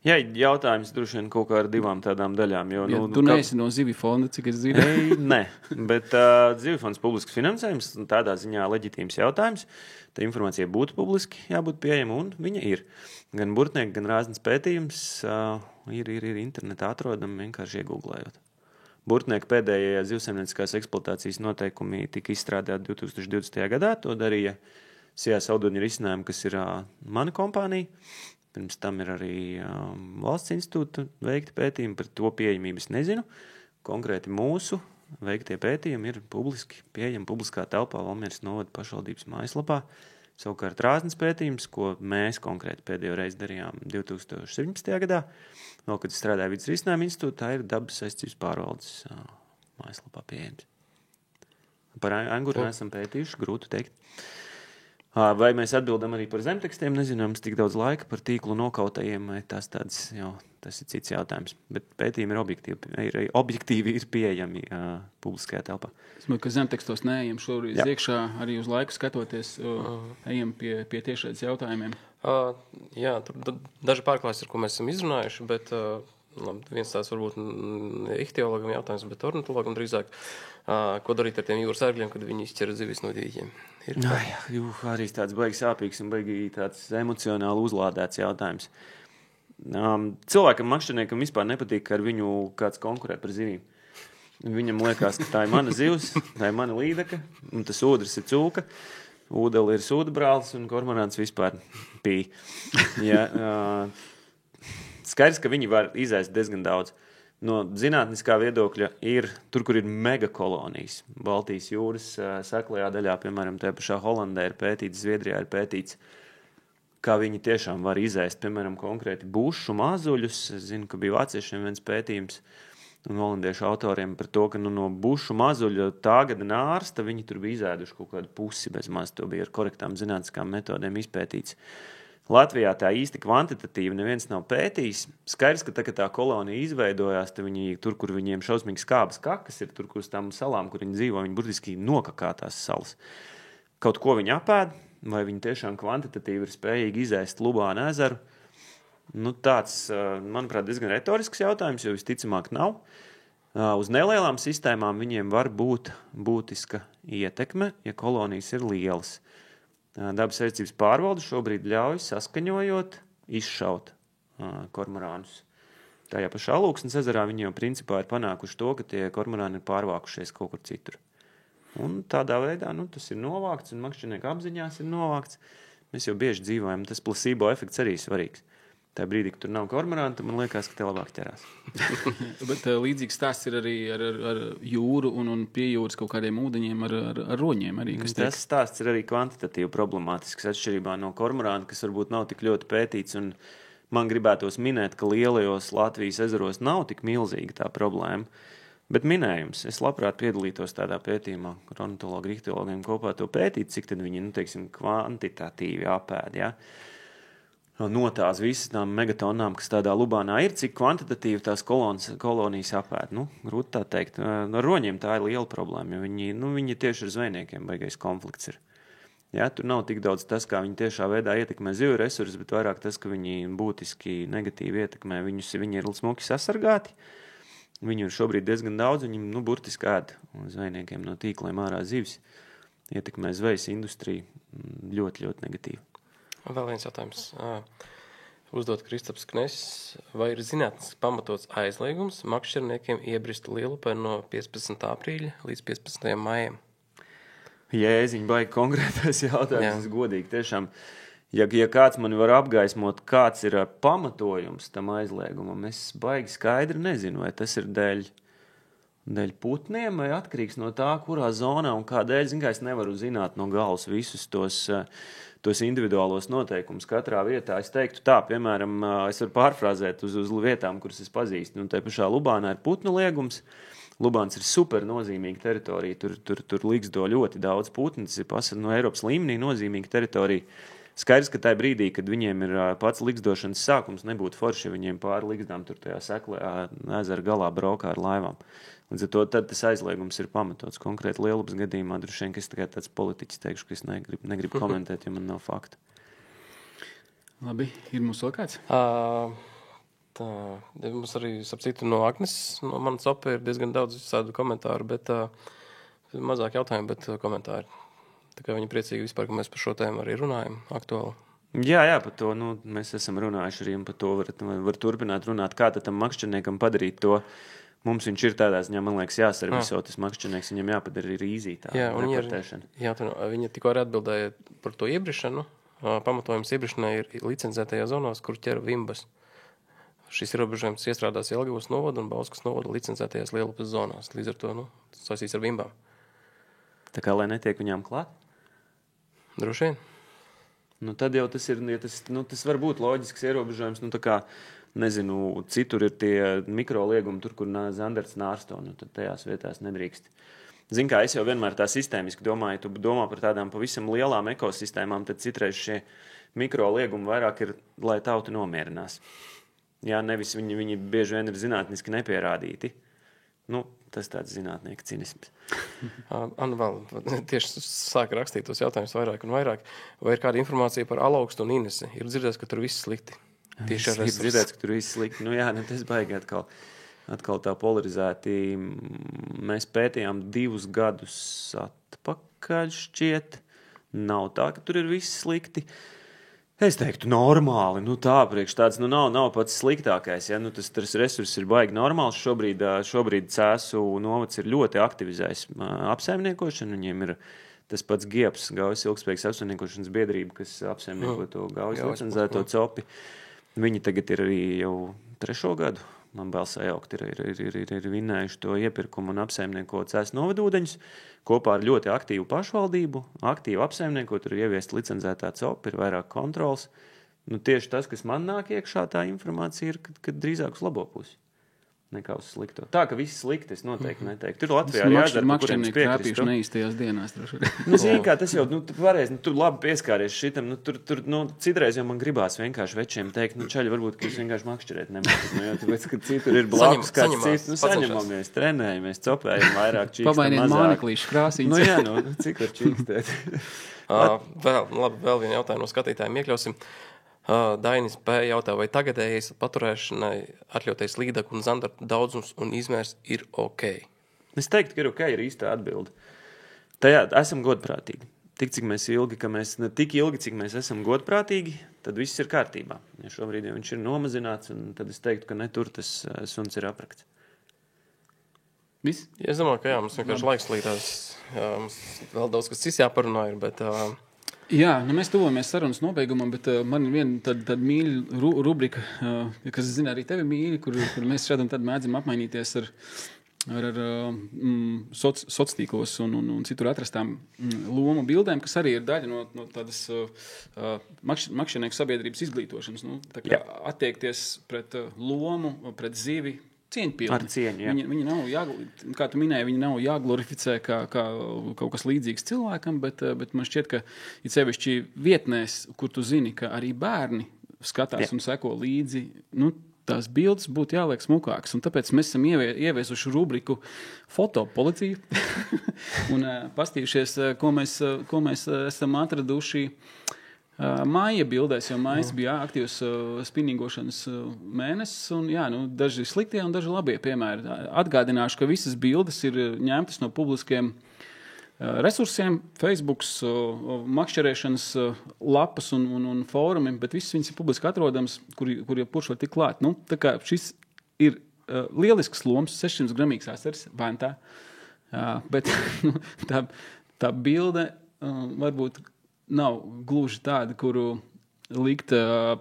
Jā, jautājums droši vien kaut kā ar divām tādām daļām. Jo, tu neesi no zivju fonda, cik es zinu. Nē, bet zivju fonds publisks finansējums tādā ziņā leģitīms jautājums. Tā informācija būtu publiski jābūt pieejama, un viņa ir. Gan burtnieki, gan Rāznas pētījums ir internetā atrodami vienkārši iegūglējot. Burtnieki pēdējie zivsaimnieciskās eksploatācijas noteikumi tika izstrādāti 2020. gadā. To darīja Sijās Auduņu risinājumi, kas ir mana kompānija. Pirms tam ir arī valsts institūta veikti pētījumi, par to pieejamības nezinu. Konkrēti mūsu veiktie pētījumi ir publiski pieejami publiskā telpā Valmieras novada pašvaldības mājaslapā. Savukārt Rāznas pētījums, ko mēs konkrēti pēdējo reizi darījām 2017. gadā, vēl kad strādāja Vides risinājuma institūtā, ir dabas aizsardzības pārvaldes mājaslapā pieejams. Par anguru esam pētījuši, grūti teikt. Vai mēs atbildam arī par zemtekstiem? Nezinu, mums tik daudz laika par tīklu nokautajiem, vai tas ir cits jautājums. Bet pētījumi objektīvi ir pieejami publiskajā telpā. Es domāju, ka zemtekstos neejam šoreiz iekšā, arī uz laiku skatoties, ejam pie tiešraides jautājumiem. Jā, tur daži pārklājas, ar ko mēs esam izrunājuši, bet viens tās varbūt ihtiologam jautājums, bet ornitologam drīzāk, ko darīt ar tiem jūras ērgļiem, kad viņi izķer zivis no dīķiem. Arī tāds baigi sāpīgs un baigi tāds emocionāli uzlādēts jautājums. Cilvēkam makšķerniekam vispār nepatīk, ka ar viņu kāds konkurē par zivīm. Viņam liekas, ka tā ir mana zivs, tā ir mana līdeka, un tas ūdens ir cūka, ūdeli ir sūdabrālis un kormorāns vispār pī. Skaidrs, ka viņi var izēst diezgan daudz. No zinātniskā viedokļa ir tur, kur ir megakolonijas. Baltijas jūras seklajā daļā, piemēram, tajā pašā Holandē ir pētīts, Zviedrijā ir pētīts, kā viņi tiešām var izēst, piemēram, konkrēti bušu mazuļus. Es zinu, ka bija vāciešiem viens pētījums un holandiešu autoriem par to, ka no bušu mazuļa tā gada nārsta viņi tur bija izēduši kaut kādu pusi bez maz. To bija ar korektām zinātniskām metodēm izpētīts. Latvijā tā īsti kvantitatīvi neviens nav pētījis. Skaidrs, ka tā kolonija izveidojās, viņi, tur, kur viņiem šausmīgi skābas kakas ir, tur, kur uz tām salām, kur viņi dzīvo, viņi burtiski nokakā tās salas. Kaut ko viņi apēd, vai viņi tiešām kvantitatīvi ir spējīgi izēst Lubānu ezeru. Tāds, manuprāt, diezgan retorisks jautājums, jo visticamāk nav. Uz nelielām sistēmām viņiem var būt būtiska ietekme, ja kolonijas ir lielas. Dabas aizsardzības pārvalde šobrīd ļauj saskaņojot, izšaut kormorānus. Tajā pašā Alūksnes ezerā viņi jau principā ir panākuši to, ka tie kormorāni ir pārvākušies kaut kur citur. Un tādā veidā tas ir novākts un makšķernieku apziņās ir novākts. Mēs jau bieži dzīvojam, tas placebo efekts arī svarīgs. Tā brīdī, kad tur nav kormorāna, man liekas, ka te labāk ķerās. Bet līdzīgs stāsts ir arī ar jūru un pie jūras kaut kādiem ūdeņiem ar roņiem. Arī, tas stāsts ir arī kvantitatīvi problemātisks atšķirībā no kormorāna, kas varbūt nav tik ļoti pētīts. Un man gribētos minēt, ka lielajos Latvijas ezeros nav tik milzīga tā problēma. Bet minējums, es labprāt piedalītos tādā pētījumā, ar ornitologu, ihtiologiem kopā to pētīt, cik tad viņi, kvantitatīvi apēd, ja? No tās visas tām megatonām, kas tādā Lubānā ir, cik kvantitatīvi tās kolonijas apēd. Grūti tā teikt. Ar roņiem tā ir liela problēma, jo viņi tieši ar zvejniekiem baigais konflikts ir. Ja, tur nav tik daudz tas, kā viņi tiešā veidā ietekmē zivju resursus, bet vairāk tas, ka viņi būtiski negatīvi ietekmē. Viņi ir smuki sasargāti, viņu ir šobrīd diezgan daudz, viņi burtiski ēd zvejniekiem no tīkliem ārā zivs. Ietekmē zvejas industriju ļoti, ļoti negatīvi. Vēl viens jautājums. Uzdot Kristaps Knesis, vai ir zinātniski pamatots aizliegums makšķerniekiem iebrist Lielupē no 15. aprīļa līdz 15. maijam? Jēziņ, baigi konkrētais jautājums, godīgi. Tiešām, ja kāds mani var apgaismot, kāds ir pamatojums tam aizliegumam, es baigi skaidri nezinu, vai tas ir dēļ putniem, vai atkarīgs no tā, kurā zonā un kādēļ. Es nevaru zināt no galas visus tos individuālos noteikumus katrā vietā. Es teiktu tā, piemēram, es varu pārfrāzēt uz vietām, kuras es pazīstu. Te pašā Lubānā ir putnu liegums. Lubāns ir super nozīmīga teritorija. Tur ligzdo ļoti daudz putnu. Tas ir no Eiropas līmenī nozīmīga teritorija. Skaidrs, ka tajā brīdī, kad viņiem ir pats ligzdošanas sākums, nebūtu forši, ja viņiem pāri ligzdām tur tajā seklajā ezera galā braukā ar laivām. Līdz ar to tad tas aizliegums ir pamatots. Konkrēti Lielupas gadījumā droši vien, ka es tikai tāds politiķis teikšu, ka es negribu komentēt, ja man nav faktu. Labi, ir mums vēl kāds? Tā, mums arī, sapcitu, no Agnes, no manas opa ir diezgan daudz visādu komentāru, bet mazāk jautājumu, bet komentāri. Tā kā viņi priecīgi vispār, ka mēs par šo tēmu arī runājam aktuāli. Jā, par to, mēs esam runājuši arī, un par to var turpināt runāt, kā tad tam makšķerniekam padarīt to. Mums viņš ir tādā ziņā, man liekas, jāserviso tas makšķernieks, viņam jāpadara ir īzī tā reportēšana. Viņa tikko arī atbildēja par to iebrišanu. Pamatojums iebrišanai ir licencētajā zonās, kur ķer vimbas. Šis ierobežojums iestrādās Jelgavas novada un Bauskas novada licencētajās Lielupas zonās. Līdz ar to, sasīs ar vimbām. Tā kā, lai netiek viņām klāt? Droši vien. Tad jau tas ir, tas var būt loģisks ierobežojums, tā kā, nezinu, citur ir tie mikroliegumi, tur, kur zandarts nārsto, tad tajās vietās nedrīkst. Zin kā, es jau vienmēr tā sistēmiski domāju, tu domā par tādām pavisam lielām ekosistēmām, tad citreiz šie mikroliegumi vairāk ir, lai tauta nomierinās. Jā, nevis viņi bieži vien ir zinātniski nepierādīti. Tas tāds zinātnieka cinisms. Anna vēl tieši sāka rakstīt tos jautājumus vairāk un vairāk. Vai ir kāda informācija par Alaugstu un Inesi? Ir dzirdēts, ka tur viss slikti. Tieši ir dzirdēts, ka tur viss slikti. Tas baigi atkal tā polarizēti. Mēs pētījām 2 gadus atpakaļ šķiet. Nav tā, ka tur ir viss slikti. Es teiktu, normāli, tā priekš tāds, nav pats sliktākais, ja, tas resurss ir baigi normāls, šobrīd Cēsu novads ir ļoti aktivizējis apsaimniekošanu, viņiem ir tas pats GIEPS, Gaujas ilgspējīgas apsaimniekošanas biedrība, kas apsaimnieko to Gaujas licencēto copi, viņi tagad ir arī jau 3. gadu, man bail sajaukt, ir vinnējuši to iepirkumu un apsaimnieko Cēsu novadūdeņus, kopā ar ļoti aktīvu pašvaldību, aktīvu apsaimnieku, tur ir ieviest licencētā copa, ir vairāk kontrols. Tieši tas, kas man nāk iekšā, tā informācija ir, kad drīzāk uz labo pusi nekā uz slikto. Tā, ka viss slikti, es noteikti neteiktu. Tur Latvijā ir jādara, par kuriem es piekrīstu. Neīstajās dienās. Zini, kā tas jau, pareizi, tur labi pieskāries šitam, tur citreiz jau man gribās vienkārši večiem teikt, čaļi, varbūt, ka jūs vienkārši makšķerēt nemākat, jo tāpēc, ka citur ir blakus kāds cits, saņemamies, trenējamies, copējam vairāk, čīksta mazāk. Pabainiet māneklīšu krāsīņas. Cik var čīkstēt? Vēl vienu jautājumu no skatītājiem iekļausim. Dainis P. jautā, vai tagadējais paturēšanai atļautais līdaku un zandartu daudzums un izmērs ir ok? Es teiktu, ka ir ok, ir īstā atbilde. Tajā esam godprātīgi. Tik ilgi, cik mēs esam godprātīgi, tad viss ir kārtībā. Ja šobrīd jau viņš ir nomazināts, un tad es teiktu, ka netur tas suns ir aprakts. Viss? Es domāju, ka mums vienkārši laiks līdās. Mums vēl daudz kas cits jāparunā ir, bet... Jā, mēs tuvojamies sarunas nobeigumam, bet man ir viena tāda mīļa rubrika, kas, zina, arī tevi mīļi, kur mēs šādi un tad mēdzam apmainīties ar sociālos un citur atrastām lomu bildēm, kas arī ir daļa no tādas makšķernieku sabiedrības izglītošanas. Tā kā attiekties pret lomu, pret zivi, cieņpilni. Ar cieņu, jā. Viņi nav kā tu minēji, viņi nav jāglorificē kā kaut kas līdzīgs cilvēkam, bet man šķiet, ka ir sevišķi vietnēs, kur tu zini, ka arī bērni skatās un seko līdzi, tās bildes būtu jāliek smukākas. Un tāpēc mēs esam ieviesuši rubriku fotopolicija un pastījušies, ko mēs esam atraduši māja bildēs, jo mājas bija aktīvs spinningošanas mēnesis, un daži sliktie un daži labie piemēri. Atgādināšu, ka visas bildes ir ņemtas no publiskiem resursiem, Facebooks, makšķerēšanas lapas un fórumi, bet viss viņas ir publiski atrodams, kur jebkurš var tik klāt. Tā kā šis ir lielisks loms, 600 gramīgs asars, bantā, bet tā bilde varbūt nav gluži tāda, kuru likt,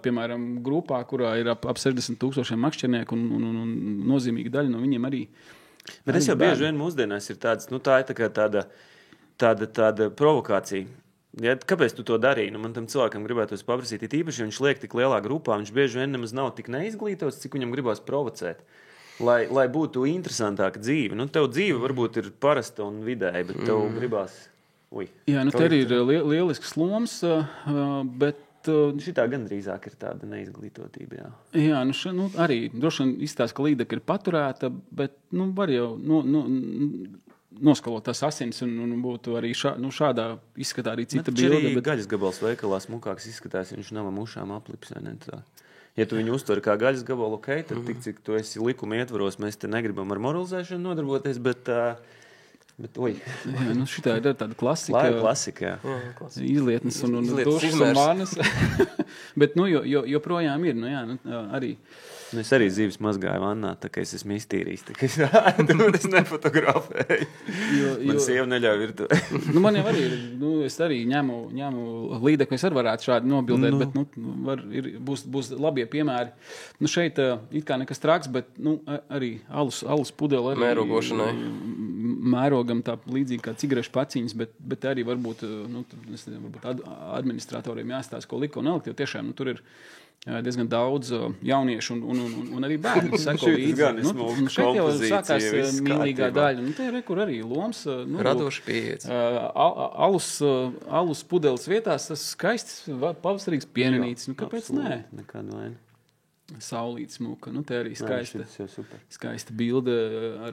piemēram, grupā, kurā ir ap 60,000 makšķernieku un nozīmīga daļa no viņiem arī. Bet es jau bieži vien mūsdienās ir tāds, tā ir tā kā tāda provokācija. Ja, kāpēc tu to darīji? Man tam cilvēkam gribētos paprasīt, īpaši, ja viņš liek tik lielā grupā, viņš bieži vien nemaz nav tik neizglītots, cik viņam gribās provocēt. Lai būtu interesantāka dzīve. Tev dzīve varbūt ir parasta un vidēja, bet tev gribās... Jā, te arī ir lielisks loms, bet... Šitā gan drīzāk ir tāda neizglītotība, jā. Jā, arī droši vien izstāsta, ka līdeka ir paturēta, bet var jau noskalot tās asins un būtu arī šādā izskatā arī cita bilde. Bet gaļas gabals veikalā smukāks izskatās, ja viņš nav mušām aplips, vai ne tā. Ja tu viņu uztver kā gaļas gabalu, ok, tad tik, cik tu esi likuma ietvaros, mēs te negribam ar moralizēšanu nodarboties, bet oj. Jā, nu šitā ir tāda klasika. Klasika, jā. Izlietnes un dušas un vānas. Bet, nu, joprojām ir, nu jā, arī. Es arī dzīves mazgāju vannā, tā kā es esmu iztīrījis, tā kā es nefotografēju. Man sieva neļauj virtuvē. Nu, man jau arī ir, es arī ņemu līdekļu, es arī varētu šādi nobildēt, bet, būs labie piemēri. Nu, šeit it kā nekas traks, bet, arī alus pudeli. Mērogošanai. Mērogam tā līdzīgi kā cigarešu paciņas, bet arī varbūt, varbūt administratoriem jāstāsta, ko likt un nelikt, jo tiešām, tur ir diezgan daudz jauniešu un arī bērni seko līdzi. Šeit jau sākās mīlīgā daļa. Te ir kur arī loms. Radoši pieiet. Alus pudeles vietās tas skaists pavasarīgs pienenītis. Kāpēc nē? Nekādu vainu. Saulīt smuka. Te arī skaista bilde ar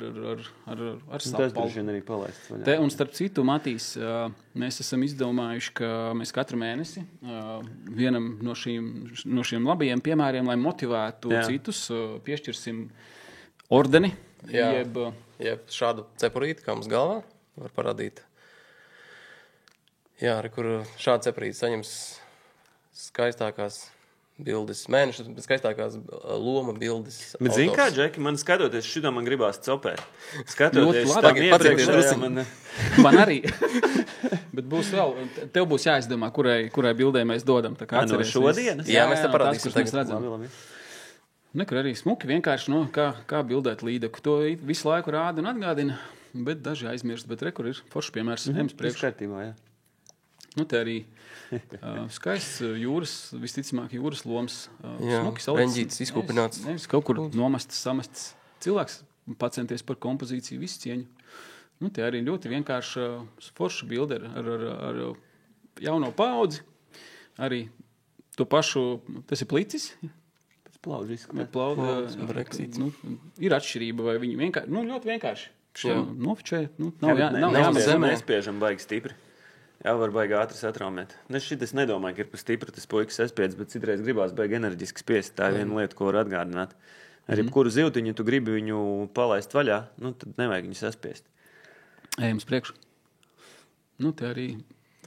saulpalu. Arī palaists vaļā. Te, un starp citu, Matīs, mēs esam izdomājuši, ka mēs katru mēnesi vienam no šiem labajiem piemēriem, lai motivētu citus, piešķirsim ordeni. Jeb šādu cepurīti, kā mums galvā var parādīt. Jā, kur šādu cepurīti saņems skaistākās bildes, mēneša skaistākās loma bildes. Bet zini kā, Džeki, man skatoties šitā man gribās copēt. Skatoties tam iepriekšējā man arī. Bet būs vēl, tev būs jāizdomā, kurai bildē mēs dodam. Tā kā no šodienas? Jā, mēs te parādīsim. Labi. Nekur arī smuki vienkārši, kā bildēt līdeku. To visu laiku rāda un atgādina, bet daži aizmirst. Bet rekur ir foršs piemērs. Kārtībā, jā. Te arī skaists jūras, visticamāk jūras loms. Smuki salikts. Reņģītis izkūpināts. Nevis kaut kur nomastas, samestas. Cilvēks pacenties par kompozīciju, visu cieņu. Te arī ļoti vienkārši forša bilde ar jauno paudzi. Arī to pašu, tas ir plicis. Plaudži izskatās. Ir atšķirība, vai viņi vienkārši, ļoti vienkārši. Nofičē, nav zemē. Nespiežam baigi stipri. Jā, var baigi ātri satraumēt. Es nedomāju, ka ir par stipri tas puikas saspiedz, bet citreiz gribās baigi enerģiski spiest. Tā ir viena lieta, ko var atgādināt. Arī kuru zivtiņu tu gribi viņu palaist vaļā, tad nevajag viņu saspiest. Ejam uz priekšu. Te arī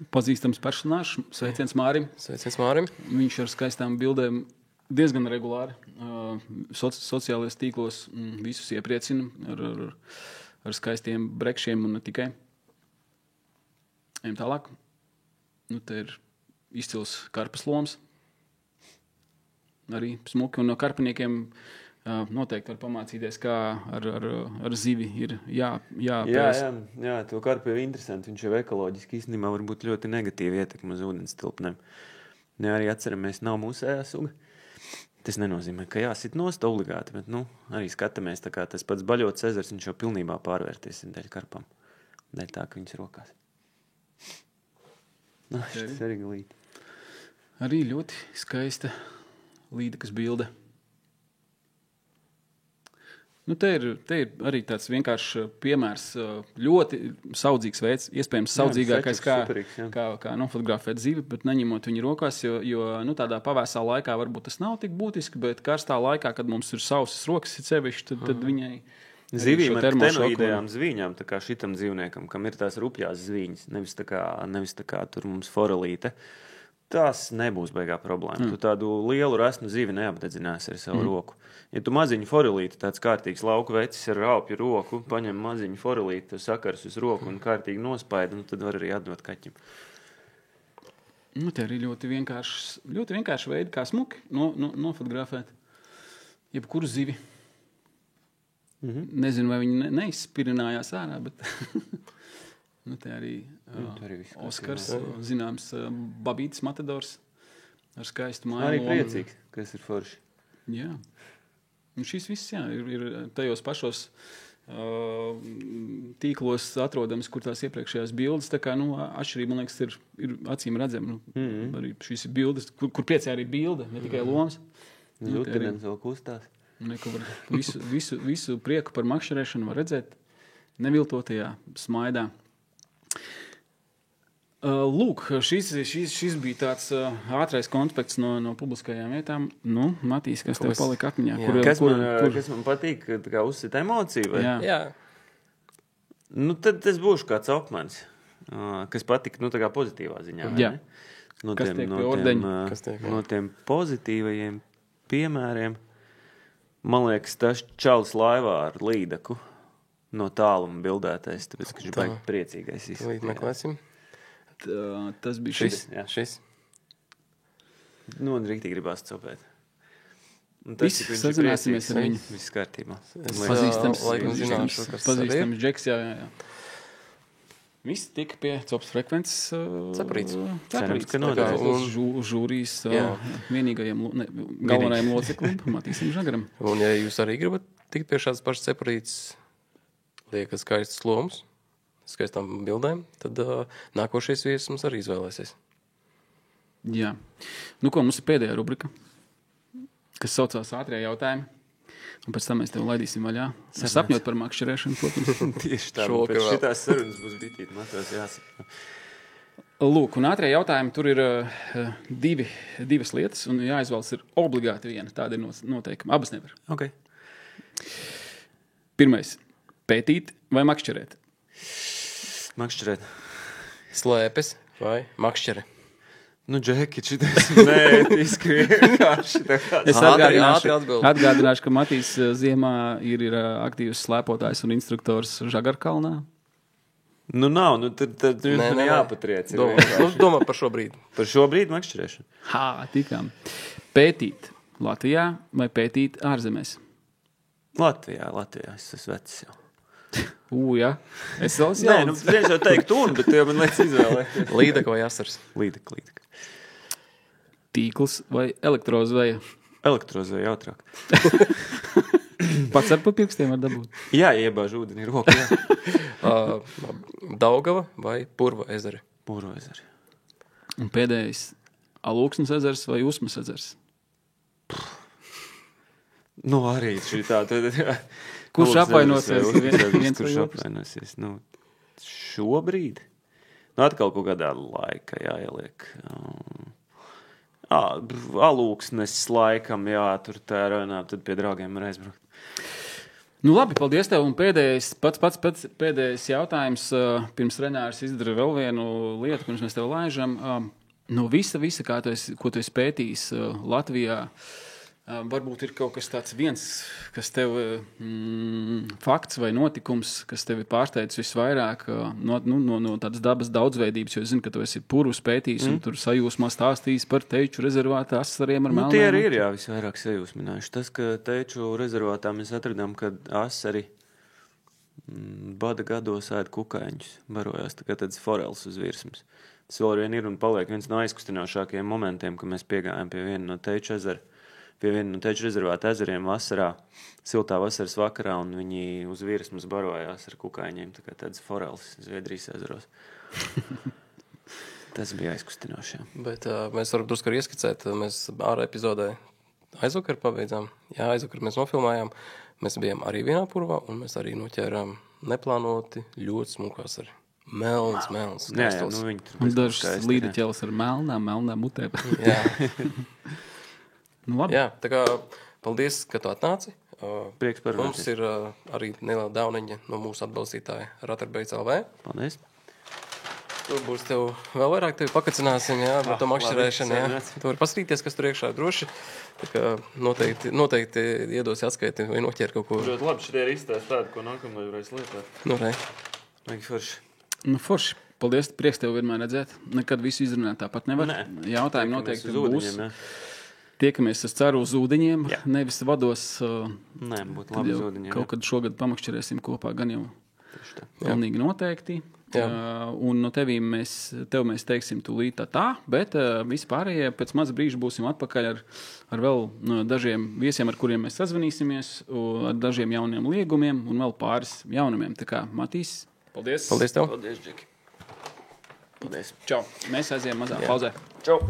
pazīstams personāžs. Sveiciens Mārim. Sveiciens Mārim. Viņš ar skaistām bildēm diezgan regulāri. Sociālajos tīklos visus iepriecina ar skaistiem brekšiem un ne tikai. Ejam tālāk. Te ir izcils karpas loms. Arī smuki. Un no karpiniekiem noteikti var pamācīties, kā ar zivi ir jāpēs. Jā, to karpu ir interesanti. Viņš jau ekoloģiski īstenībā var būt ļoti negatīvi ietekmi uz ūdens tilpnēm. Ja arī atceramies, nav mūsējā suga. Tas nenozīmē, ka jāsit nost obligāti, bet arī skatāmies, tā kā tas pats Baļotas ezers, viņš jau pilnībā pārvērties dēļ karpam. Dēļ tā, ka viņas rokās. Tas arī glīti. Arī ļoti skaista līdekas bilde. Te ir arī tāds vienkārši piemērs, ļoti saudzīgs veids, iespējams saudzīgākais, kā nofotografēt zivi, bet neņemot viņu rokās, jo tādā pavēsā laikā varbūt tas nav tik būtiski, bet karstā laikā, kad mums ir sausas rokas sevišķi, tad viņai zivīm ar ktenoidējām zvīņām, tā kā šitam dzīvniekam, kam ir tās rupjās zvīņas, nevis tā kā tur mums forelīte, tās nebūs baigā problēma. Tu tādu lielu rasnu zivi neapdedzinās ar savu roku. Ja tu maziņu forelīti, tāds kārtīgs lauku vecis ar raupju roku, paņem maziņu forelīti, sakars uz roku un kārtīgi nospaida, tad var arī atdot kaķim. Te arī ļoti vienkārši veidi, kā smuki nofotografēt. Jebkuru zivi. Nezinu, vai viņi neizspirinājās ārā, bet te arī Oskars, zināms, Babītis Matadors ar skaistu māju. Arī priecīgs, kas ir forši. Jā. Un šis viss, ir tajos pašos tīklos atrodams, kur tās iepriekšējās bildes, tā kā, atšķirība, man liekas, ir acīm redzama. Arī šīs ir bildes, kur priecē arī bilde, ne tikai lomas. Jūtenens vēl kustās. Visu prieku par makšķerēšanu var redzēt neviltotajā smaidā. Lūk, šis bija tāds ātrais konspekts no publiskajām vietām. Nu, Matīs, kas tev palika atmiņā? Kas man patīk, kā uzsit emociju? Vai? Jā. Nu, tad tas būšu kāds okmans, kas patika, tā kā pozitīvā ziņā. Jā. Kas tiek pie ordeņa? No tiem pozitīvajiem piemēriem, man liekas, tas čalis laivā ar līdaku no tāluma bildētais, tāpēc, ka viņš baigi priecīgais izskatījās. Līdz meklēsim. Tas bija šis. Nu, un rīktīgi gribās copēt. Visi sazināsimies ar viņu. Viss kārtībā. Pazīstams džeks, jā. Visi tika pie copas frekvences cepurīts. Cerams, ka nodarīs. Žūrijas vienīgajiem galvenajiem loceklim, Matīsim Žagaram. Un ja jūs arī gribat tikt pie šādas pašas cepurītes, liekas skaistas lomas, skaistām bildēm, tad nākošais viesis mums arī izvēlēsies. Jā. Nu ko, mums ir pēdējā rubrika, kas saucās ātrie jautājumi. Un pēc tam mēs tev laidīsim vaļā. Sapņot par makšķerēšanu, protams. Tieši tā, pēc šitās sarunas būs bitīt, Matos jāsaka. Lūk, un ātrie jautājumi, tur ir divas lietas, un jāizvēlas ir obligāti viena. Tāda ir noteikuma. Abas nevar. Okay. Pirmais. Pētīt vai makšķerēt? Makšķerēt. Slēpes vai makšķere? Nu, Džeki, šitais neētiski vienkārši. Es atgādināšu, ka Matīs ziemā ir aktīvs slēpotājs un instruktors Žagarkalnā. Nu, nav, tad man jāpatriec. Domā par šo brīdi. Par šo brīdi makšķerēšanu. Tikām. Pētīt Latvijā vai pētīt ārzemēs? Latvijā, es esmu vecs jau. Jā. Es vēl esmu jauns. Nē, viens jau teikt bet tu jau man liekas izvēlē. Līdaka vai asars? Līdaka. Tīkls vai elektrozveja? Elektrozveja jautrāk. Pats ar pa pirkstiem var dabūt? Jā, iebāž ūdeni roku. Daugava vai Purva ezeri? Purva ezeri. Un pēdējais Alūksnes ezers vai Usmas ezers? Nu, arī šī tā. Kurš apvainosies? Kurš apvainosies? Nu, šobrīd? Nu, atkal kaut kādā laika jāieliek. Alūksnes laikam, jā, tur tā runā, tad pie draugiem var aizbraukt. Nu, labi, paldies tev. Un pēdējais jautājums. Pirms Renārs izdara vēl vienu lietu, pirms mēs tev laižam. No visa, ko tu esi pētījis Latvijā, varbūt ir kaut kas tāds viens, kas tev fakts vai notikums, kas tevi pārsteidz visvairāk no tādas dabas daudzveidības, jo es zinu, ka tu esi purvus pētījis un tur sajūsmā stāstījis par teiču rezervātu asariem ar melnēm. Tie arī ir, jā, visvairāk sajūsminājuši. Tas, ka teiču rezervātā mēs atradām, ka asari bada gados ēd kukaiņus, barojās tā kā tāds forels uz virsmas. Tas vēl vien ir un paliek viens no aizkustinošākajiem momentiem, ka mēs piegājām pie viena no teiču ezera. Pie viena no teiču rezervāta ezeriem vasarā, siltā vasaras vakarā, un viņi uz virsmas barojās ar kukaiņiem, tā kā tāds forels Zviedrijas ezeros. Tas bija aizkustinoši. Bet mēs varam drusku arī ieskicēt, mēs ārā epizodē aizvakar pabeidzām. Jā, aizvakar mēs nofilmējām, mēs bijām arī vienā purvā, un mēs arī noķērām neplānoti ļoti smukās arī. Melns, skaistals. Jā, un dažs līdeķelis ar melnām mutēm. Jā. Nu, labi. Jā, tā kā paldies, ka tu atnāci. Prieks parunāties. Mums ir arī neliela dāvaniņa no mūsu atbalstītāja Ratarbeits LV. Paldies. Tur būs tev vēl vairāk, tevi pakacināsim, jā, par to makšķerēšanu, jā. Tu vari paskatīties, kas tur iekšā droši. Tā kā noteikti iedos atskaiti vai noķer kaut ko. Ļoti labi, šitie ir izstāst tādu, ko nākamai varēs lietāt. Nu, re. Vajag forši. Nu, forši. Paldies, prieks tev vienmēr redzēt. Nekad visu izrunāt tāpat nevar. Nē. Jautājumi noteikti būs. Ne? Tiekamies, es ceru, uz ūdeņiem, nevis vados. Nē, būtu labi uz ūdeņiem. Kaut kad šogad pamakšķerēsim kopā, gan jau pilnīgi noteikti. Un no tev mēs teiksim tūlīt tā, bet vispārējie pēc maza brīža būsim atpakaļ ar vēl dažiem viesiem, ar kuriem mēs sazvanīsimies, ar dažiem jauniem liegumiem un vēl pāris jaunumiem. Tā kā, Matīs, paldies. Paldies tev. Paldies, Džeki. Paldies. Čau. Mēs aizējām mazā pauzē. Čau.